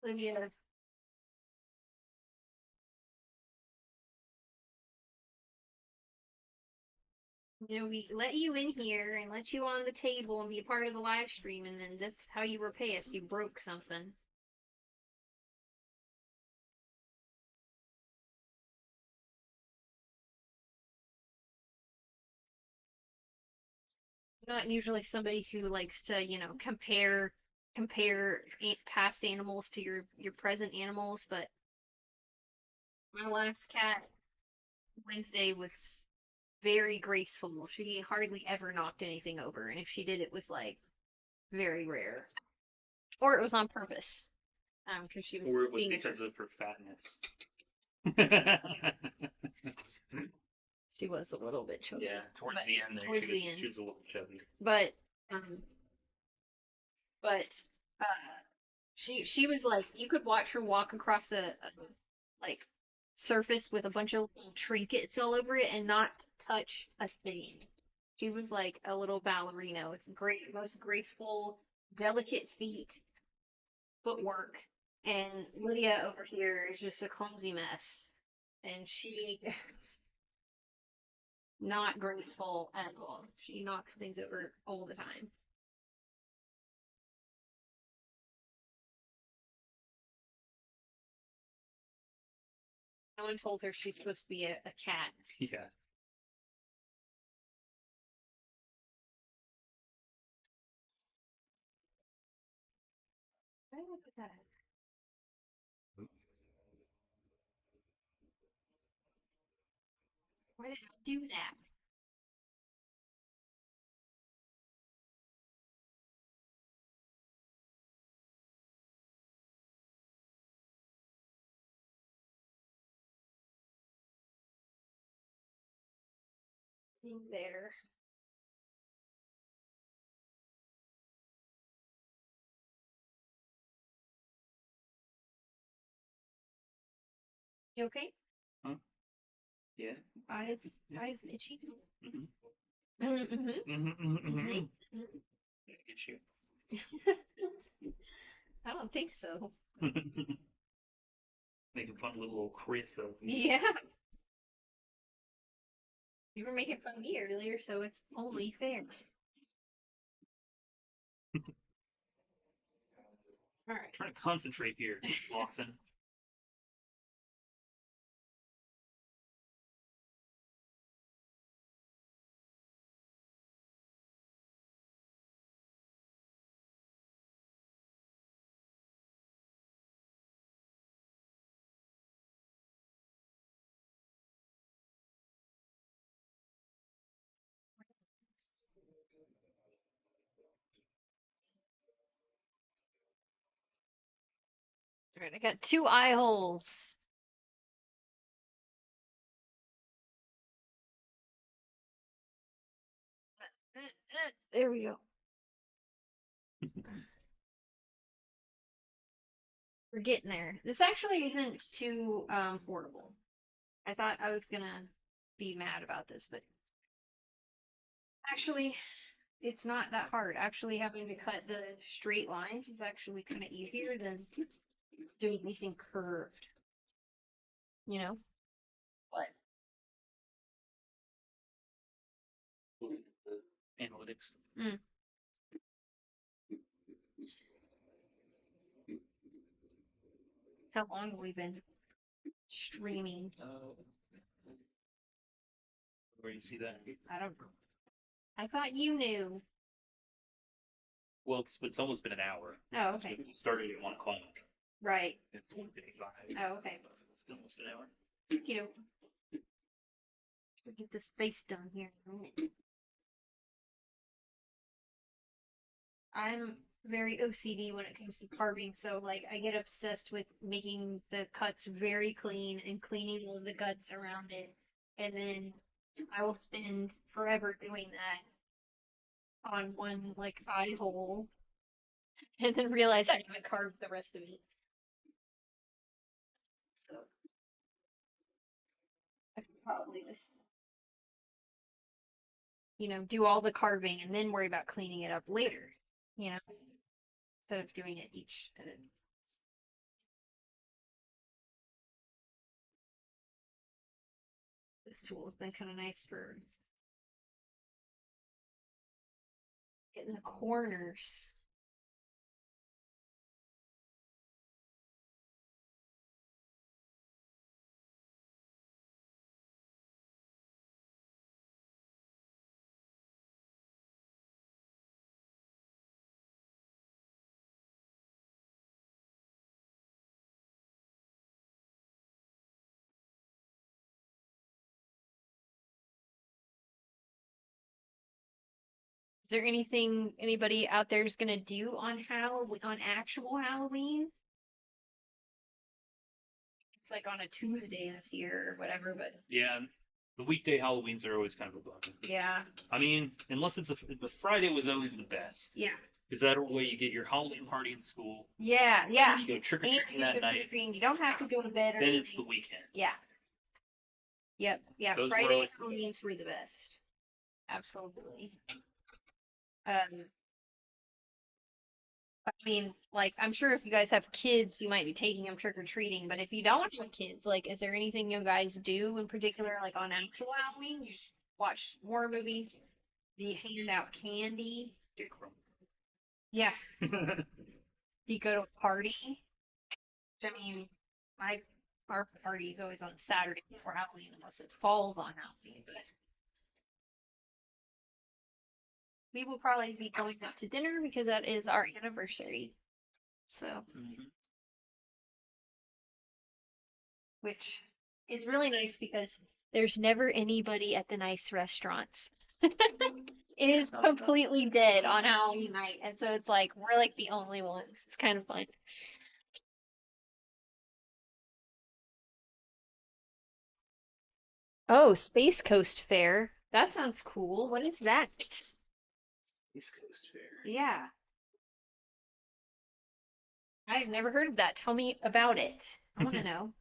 Olivia, we let you in here and let you on the table and be a part of the live stream, and then that's how you repay us. You broke something. Not usually somebody who likes to, compare past animals to your present animals, but my last cat Wednesday was very graceful. She hardly ever knocked anything over, and if she did, it was like very rare, or it was on purpose, because she was Or it was being a because jerk. of her fatness. She was a little bit chubby. Yeah, towards but the end there, towards the end, she was a little chubby. but um, but she was like you could watch her walk across a like surface with a bunch of little trinkets all over it and not touch a thing. She was like a little ballerina with great, most graceful, delicate feet, footwork. And Lydia over here is just a clumsy mess. And she is not graceful at all. She knocks things over all the time. No one told her she's supposed to be a cat. Yeah. Why did I put that? Why did I do that? Thing there. You okay? Huh? Yeah. Eyes itchy. Mm-hmm. Mm-hmm. Mm-hmm. Mm-hmm. Mm-hmm. Get you. I don't think so. Making fun of little Chris over here. Yeah. You were making fun of me earlier, so it's only fair. All right. Trying to concentrate here, Lawson. All right, I got 2 eye holes. There we go. We're getting there. This actually isn't too horrible. I thought I was gonna be mad about this, but actually, it's not that hard. Actually, having to cut the straight lines is actually kind of easier than doing anything curved, you know? But Analytics. mm, how long have we been streaming? Where do you see that? I don't know. I thought you knew. Well, it's almost been an hour. Oh, So okay. we started at 1 o'clock. Right. It's 1:55. Oh, okay. So it's been almost an hour. You know, get this face done here in a minute. I'm very OCD when it comes to carving, so like I get obsessed with making the cuts very clean and cleaning all of the guts around it, and then I will spend forever doing that on one like eye hole, and then realize I haven't carved the rest of it. So I could probably just do all the carving and then worry about cleaning it up later, you know, instead of doing it each edit. This tool has been kind of nice for getting the corners. Is there anything anybody out there is gonna do on Halloween, on actual Halloween? It's like on a Tuesday this year or whatever, but Yeah, the weekday Halloweens are always kind of a bummer. yeah, I mean, unless the Friday was always the best. yeah, Because that way you get your Halloween party in school, yeah, and yeah. you go trick or And you treating get to that go trick or night. treating. You don't have to go to bed Then it's the early. weekend. Yeah, yep, yeah. Those were Friday always the Halloweens were the best. Absolutely. Um, I mean, like, I'm sure if you guys have kids, you might be taking them trick or treating, but if you don't have kids, like, is there anything you guys do in particular, like on actual Halloween? You just watch horror movies? Do you hand out candy? Dick Crum. Yeah. Do you go to a party? I mean, my our party is always on Saturday before Halloween, unless it falls on Halloween, but we will probably be going out to dinner because that is our anniversary. So, which is really nice because there's never anybody at the nice restaurants. It is completely dead on Halloween night, and so it's like we're like the only ones. It's kind of fun. Oh, Space Coast Fair. That sounds cool. What is that? East Coast Fair. Yeah, I've never heard of that. Tell me about it. I want to know.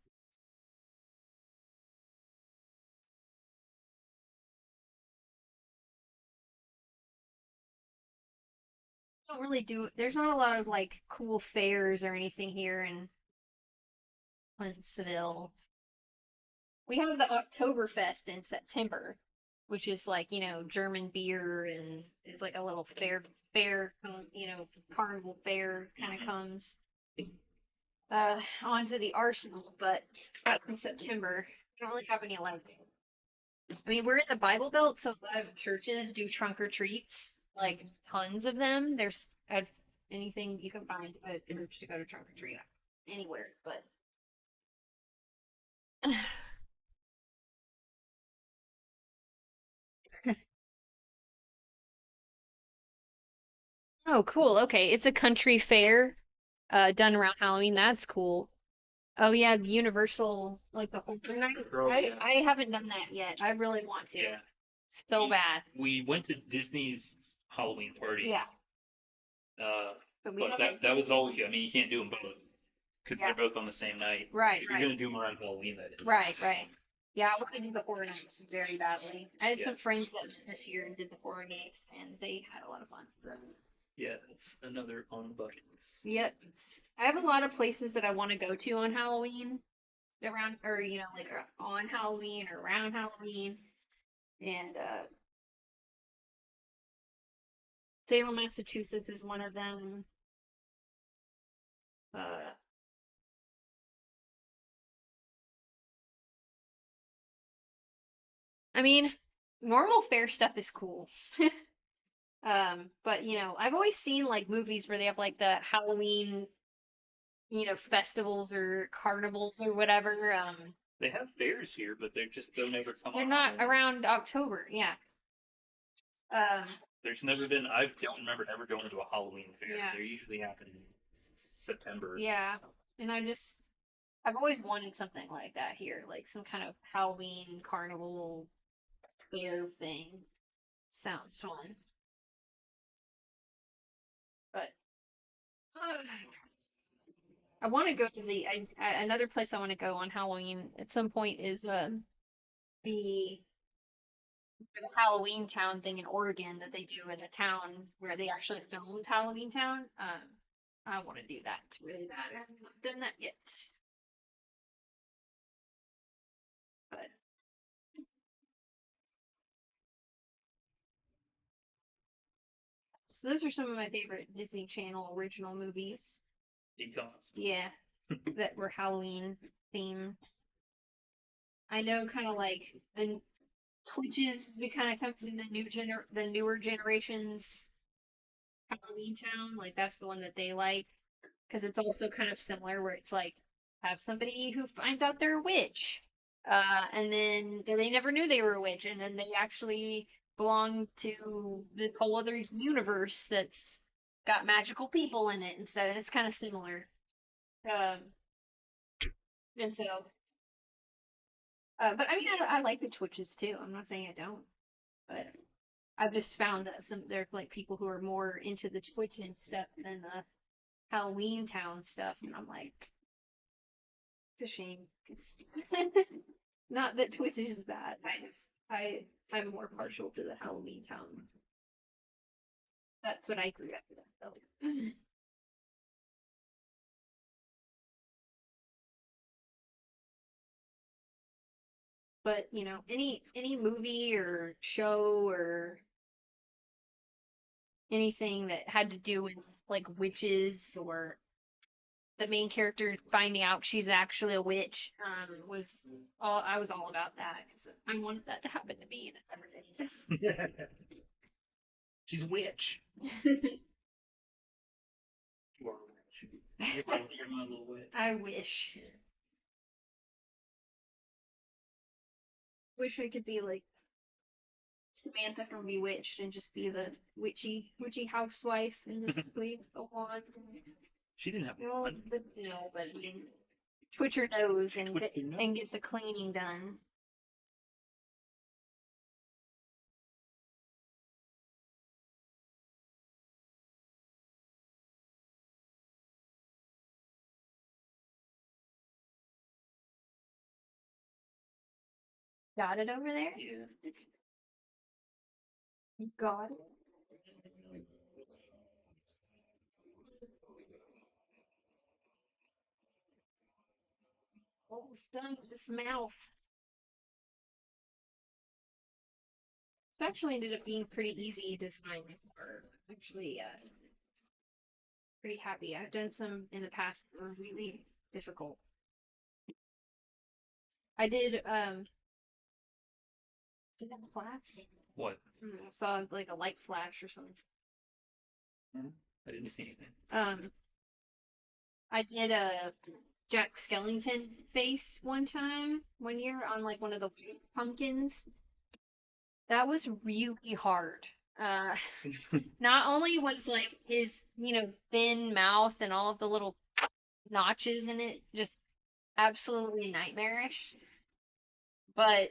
Don't really do. There's not a lot of like cool fairs or anything here in Huntsville. We have the Oktoberfest in September, which is like, German beer and is like a little carnival fair kind of comes onto the arsenal, but that's in September. We don't really have any like, I mean, we're in the Bible Belt, so a lot of churches do trunk or treats, like tons of them. There's anything you can find at a church to go to trunk or treat anywhere, but oh, cool. Okay, it's a country fair done around Halloween. That's cool. Oh yeah, the Universal, like the Horror Night. Oh yeah. I haven't done that yet. I really want to. Yeah. So bad. We went to Disney's Halloween party. Yeah, Uh, but we but haven't. that was all we could. I mean, you can't do them both because Yeah. they're both on the same night. Right, If you're right, gonna do them around Halloween, that is. right. Yeah, I want to do the Horror Nights very badly. I had Yeah. some friends that went this year and did the Horror Nights, and they had a lot of fun. So. Yeah, that's another on the bucket list. Yep. I have a lot of places that I want to go to on Halloween, around, or like on Halloween or around Halloween, and Salem, Massachusetts is one of them. Uh, I mean, normal fair stuff is cool. But I've always seen like movies where they have like the Halloween, festivals or carnivals or whatever. They have fairs here, but they'll never come They're on not Halloween. around October, yeah. Um, There's never been. I don't remember ever going to a Halloween fair. Yeah. They usually happen in September. yeah, and I've always wanted something like that here, like some kind of Halloween carnival fair thing. Sounds fun. But I want to go to another place I want to go on Halloween at some point is the the Halloween Town thing in Oregon that they do in the town where they actually filmed Halloween Town. I want to do that really bad. I haven't done that yet. But so those are some of my favorite Disney Channel original movies. Decons. Yeah, that were Halloween themed. I know kind of like the Twitches we kind of come from the newer generations Halloween Town, like that's the one that they like because it's also kind of similar where it's like have somebody who finds out they're a witch, and then they never knew they were a witch, and then they actually belong to this whole other universe that's got magical people in it, and so it's kind of similar. Um, and so, but I mean, I like the Twitches too. I'm not saying I don't, but I've just found that there's like people who are more into the Twitches stuff than the Halloween Town stuff, and I'm like, it's a shame. 'Cause not that Twitches is bad. I'm more partial to the Halloween Town. That's what I grew up with. So. But any movie or show or anything that had to do with like witches or the main character finding out she's actually a witch, was all I was all about that because I wanted that to happen to me and it never did. She's a witch. You are a witch. You're my little witch. I wish I could be like Samantha from Bewitched and just be the witchy housewife and just wave a wand. She didn't have No, one. no, but I mean, twitch her nose and Twitch her and nose. get the cleaning done. Got it over there? Yeah. You got it. Almost done with this mouth. It's actually ended up being pretty easy design. Or actually, pretty happy. I've done some in the past that were really difficult. I did that flash? What? I saw like a light flash or something. I didn't see anything. I did a Jack Skellington face one year on like one of the pumpkins. That was really hard. Uh, not only was like his, thin mouth and all of the little notches in it just absolutely nightmarish. But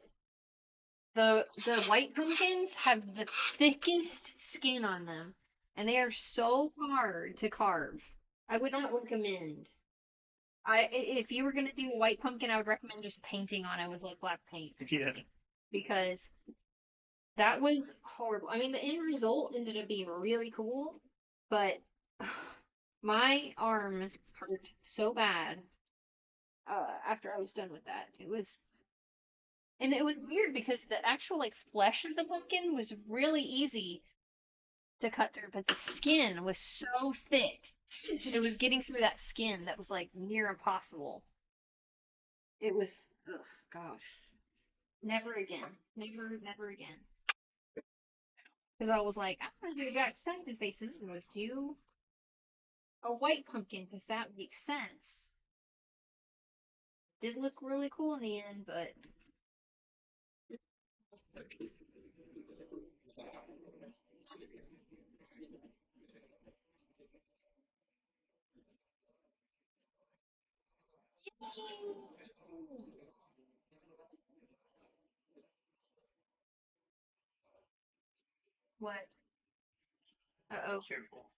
the white pumpkins have the thickest skin on them, and they are so hard to carve. I would not recommend. If you were gonna do a white pumpkin, I would recommend just painting on it with like black paint or Yeah. something, because that was horrible. I mean, the end result ended up being really cool, but my arm hurt so bad after I was done with that. And it was weird because the actual like flesh of the pumpkin was really easy to cut through, but the skin was so thick. It was getting through that skin that was like near impossible. It was, ugh, gosh. Never again. Never, never again. Because I was like, I'm gonna do back to faces and let's do a white pumpkin because that makes sense. Did look really cool in the end, but what? Uh-oh. Careful.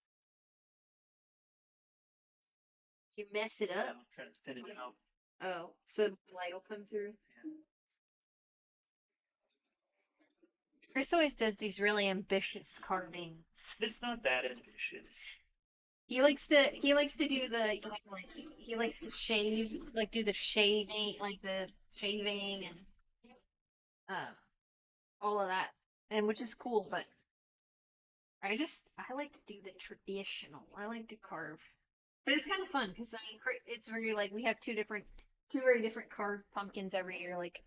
You mess it up? I'm trying to thin it out. Oh, so the light will come through. Chris always does these really ambitious carvings. It's not that ambitious. He likes to do the like he likes to shave, like do the shaving, like the shaving and uh all of that, and which is cool, but I like to do the traditional. I like to carve. But it's kind of fun because I mean it's very like we have two very different carved pumpkins every year. Like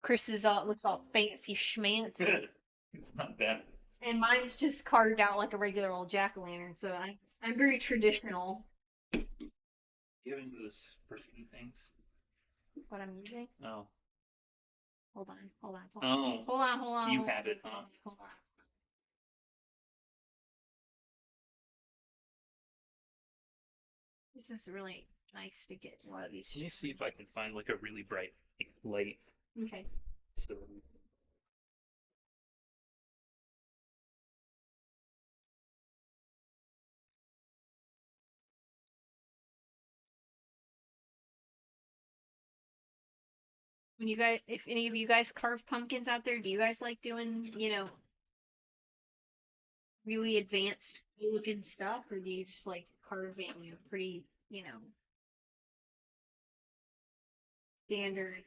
Chris's all looks all fancy schmancy, It's not that. and mine's just carved out like a regular old jack-o'-lantern. So I'm very traditional. You have any of those frisky things? What I'm using. Oh. Hold on, hold on, hold on. Oh. Hold on, hold on. You hold on, have it, huh? hold on. This is really nice to get one of these. Let me see if I can find like a really bright light. Okay. So When you guys, if any of you guys carve pumpkins out there, do you guys like doing, really advanced looking stuff, or do you just like carving, pretty, standard,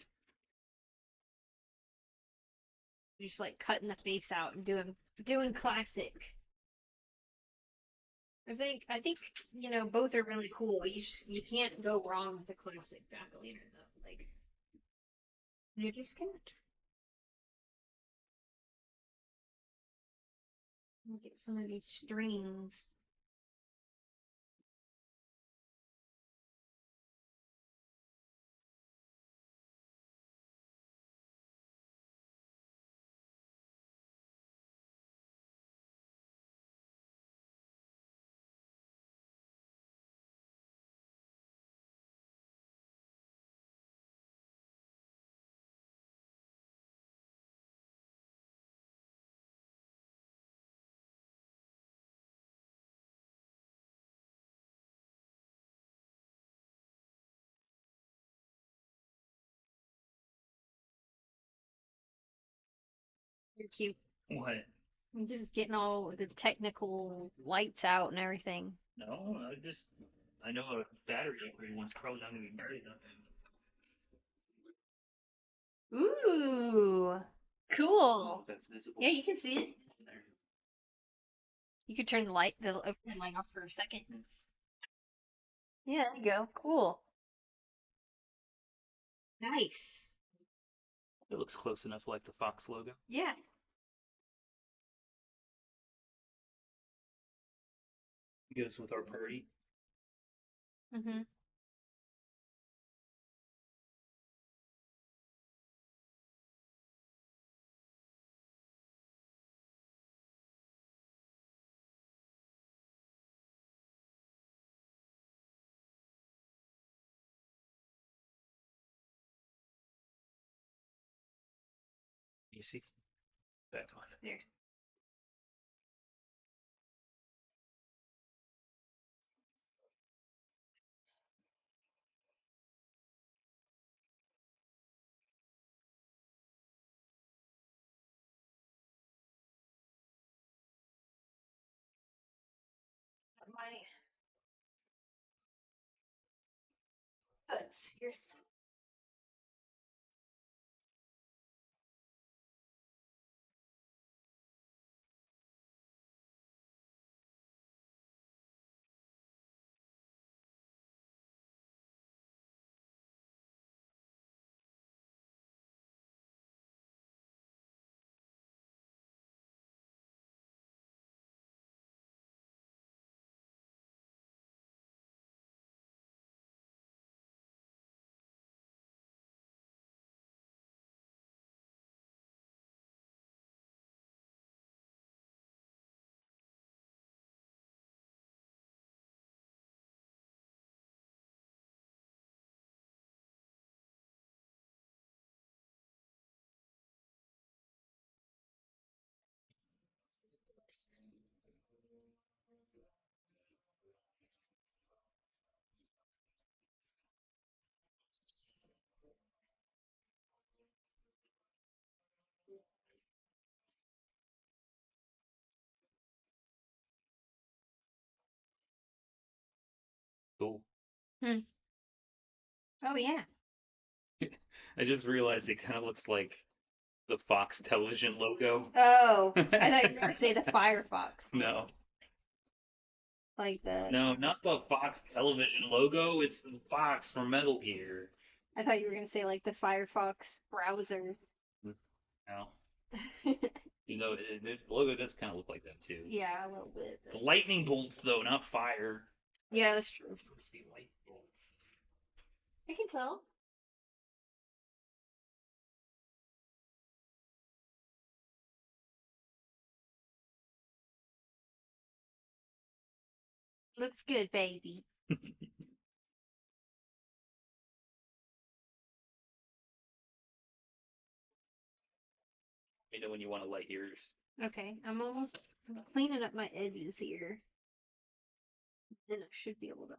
just like cutting the face out and doing classic? I think both are really cool. You can't go wrong with a classic jack-o'-lantern though. Like you just can't. Let me get some of these strings. You're cute. what? I'm just getting all the technical lights out and everything. No, I know a battery upgrade one's probably not gonna be bright enough. Ooh, cool. That's visible. Yeah, you can see it. There. You could turn the light off for a second. Yeah, there you go. Cool. Nice. It looks close enough like the Fox logo. Yeah. It goes with our party. Mhm. you see? Back on. There. My cuts. Your Cool. Hmm. Oh yeah. I just realized it kind of looks like the Fox television logo. Oh, I thought you were gonna say the Firefox. No, Like the no, not the Fox television logo. It's the Fox from Metal Gear. I thought you were gonna say like the Firefox browser. No, you know, the logo does kind of look like that too. Yeah, a little bit. It's lightning bolts though, not fire. Yeah, that's true. It's supposed to be lightning bolts. I can tell. Looks good, baby. You know when you want to light yours. Okay, I'm cleaning up my edges here. Then I should be able to.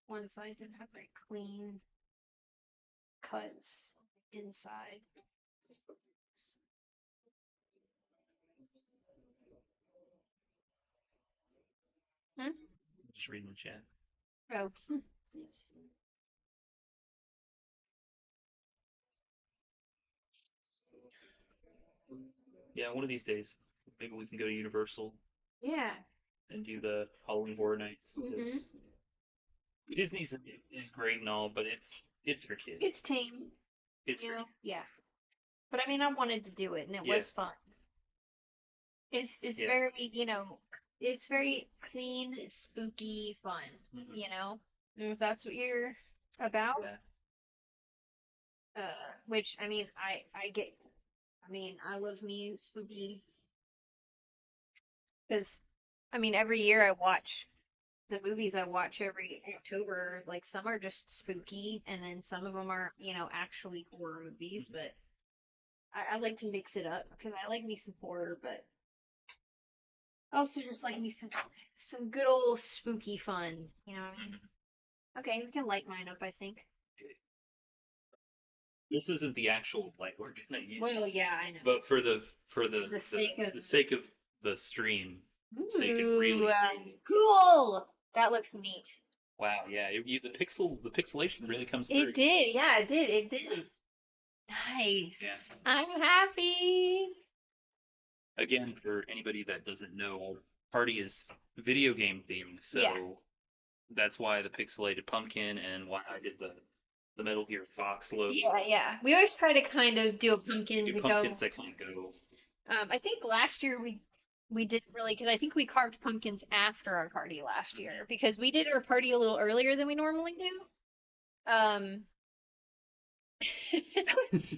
One side didn't have very clean cuts inside. Hmm? Just reading the chat. Oh. Yeah, one of these days, maybe we can go to Universal Yeah. and do the Halloween Horror Nights. Hmm. 'Cause Disney's is great and all, but it's for It's kids. tame, It's you for know? kids. Yeah. But I mean, I wanted to do it and it Yeah, was fun. It's yeah, very, it's very clean, spooky fun, hmm you know? And if that's what you're about, yeah. which I mean, I get, I mean, I love me spooky because I mean, every year I watch the movies I watch every October, like some are just spooky and then some of them are, actually horror movies, Mhm. but I like to mix it up because I like me some horror, but Also just like me some good old spooky fun. You know what I mean? Okay, we can light mine up, I think. This isn't the actual light we're gonna Well, use, yeah, I know. but for the For the sake of the sake of the stream, so you could Ooh, really. cool. That looks neat. Wow, yeah, the pixelation really comes through. It did. Yeah, it did. It did. Yeah. Nice. I'm happy. Again, for anybody that doesn't know, our party is video game themed, Yeah. so that's why the pixelated pumpkin and why I did the Metal Gear Fox logo. Yeah, yeah. We always try to kind of do a pumpkin Do to pumpkins go. that kind of go. I think last year we didn't really because I think we carved pumpkins after our party last year because we did our party a little earlier than we normally do. Um,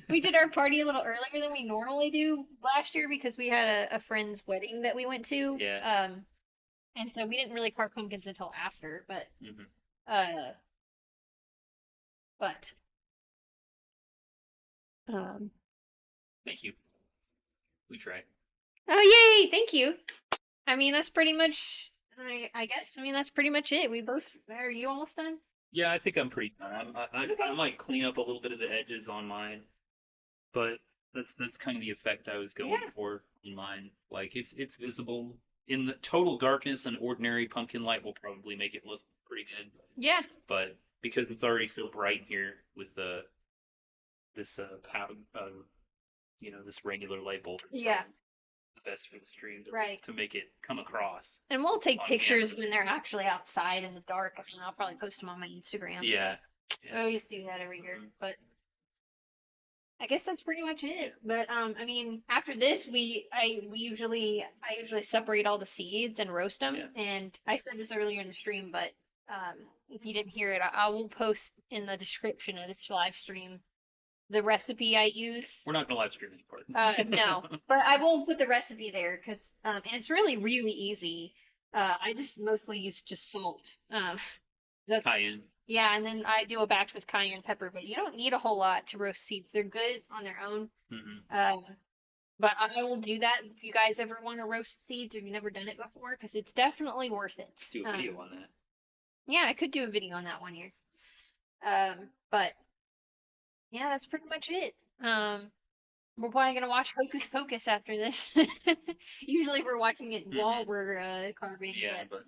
we did our party a little earlier than we normally do last year because we had a friend's wedding that we went to. Yeah. And so we didn't really carve pumpkins until after, Hmm. uh, but um, Thank you. We tried. oh yay, thank you. I mean that's pretty much. I guess I mean that's pretty much it. We both are you almost done? Yeah, I think I'm pretty done. I Okay. might clean up a little bit of the edges on mine, but that's kind of the effect I was going Yeah. for in mine. Like it's visible in the total darkness. An ordinary pumpkin light will probably make it look pretty good, Yeah. but because it's already so bright here with the this this regular light bulb, it's Yeah. probably the best for the stream Right. to make it come across And we'll take on pictures camera. when they're actually outside in the dark. I mean, I'll probably post them on my Instagram. So Yeah. I Yeah. always do that every year. Mhm. But I guess that's pretty much it. But I mean, after this, I usually separate all the seeds and roast them. Yeah. And I said this earlier in the stream, but if you didn't hear it, I will post in the description of this live stream the recipe I use. We're not gonna live stream any part. No, but I will put the recipe there because and it's really easy. I just mostly use just salt. That's Cayenne. yeah, and then I do a batch with cayenne pepper, but you don't need a whole lot to roast seeds. They're good on their own. Hmm. Uh, but I will do that if you guys ever want to roast seeds or you've never done it before, because it's definitely worth it. Do a video on that. Yeah, I could do a video on that one here. But yeah, that's pretty much it. We're probably gonna watch Hocus Pocus after this. Usually we're watching it while Hmm. we're carving, Yeah, but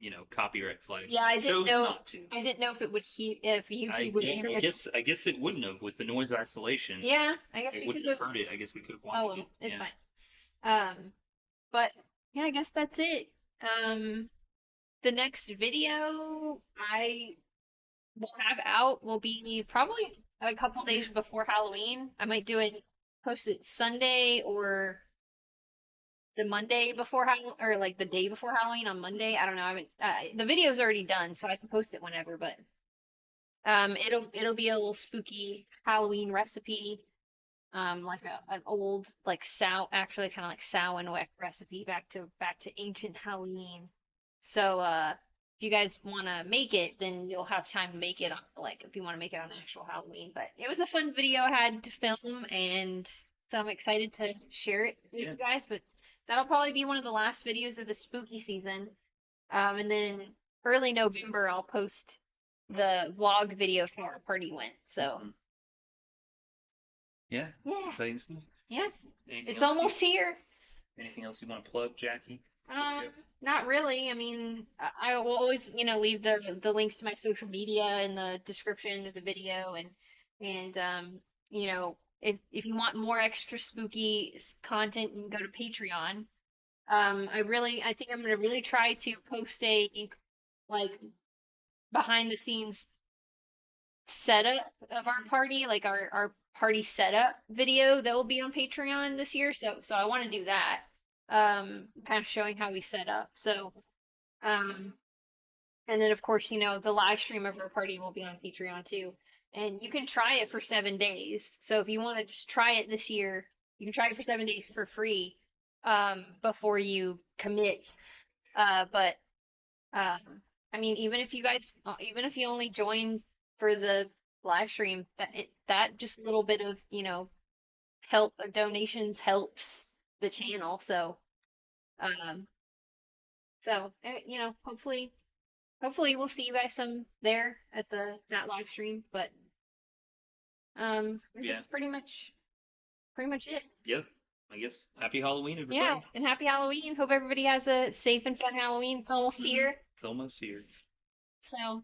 but copyright flags. yeah, Chose not to. I didn't know if it would if YouTube would hear it. I guess it wouldn't have with the noise isolation. Yeah, I guess It we could wouldn't have. have heard it. I guess we could have Oh watched well, it. it's Yeah. fine. But yeah, I guess that's it. Um, the next video I will have out will be probably a couple days before Halloween. I might do it, post it Sunday or the Monday before Halloween, or like the day before Halloween on Monday. I don't know. I haven't. The video's already done, so I can post it whenever. But it'll be a little spooky Halloween recipe. Like an old like sow, actually kind of like Samhain recipe back to ancient Halloween. So if you guys want to make it, then you'll have time to make it on like if you want to make it on actual Halloween. But it was a fun video I had to film, and so I'm excited to share it with Yeah. you guys. But that'll probably be one of the last videos of the spooky season. And then early November I'll post the vlog video of how our party went. So Mhm. Yeah. yeah, Exciting stuff. yeah. Anything It's else? almost here. Anything else you want to plug, Jackie? Um, Not really. I mean, I will always, leave the links to my social media in the description of the video, and if you want more extra spooky content, you can go to Patreon. I think I'm gonna really try to post a like behind the scenes setup of our party, like our party setup video that will be on Patreon this year. So I want to do that. Kind of showing how we set up. So um, and then of course, the live stream of our party will be on Patreon too. And you can try it for 7 days. So if you want to just try it this year, you can try it for 7 days for free before you commit. But um, I mean, even if you only join for the live stream, that just a little bit of, help donations helps the channel. So, So, hopefully, we'll see you guys some there at that live stream. But this Yeah. is pretty much it. Yep. I guess happy Halloween, Yeah, everybody. and happy Halloween. Hope everybody has a safe and fun Halloween. Almost here. It's almost here. So, all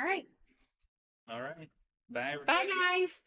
right. All right. Bye, Bye, everybody. guys.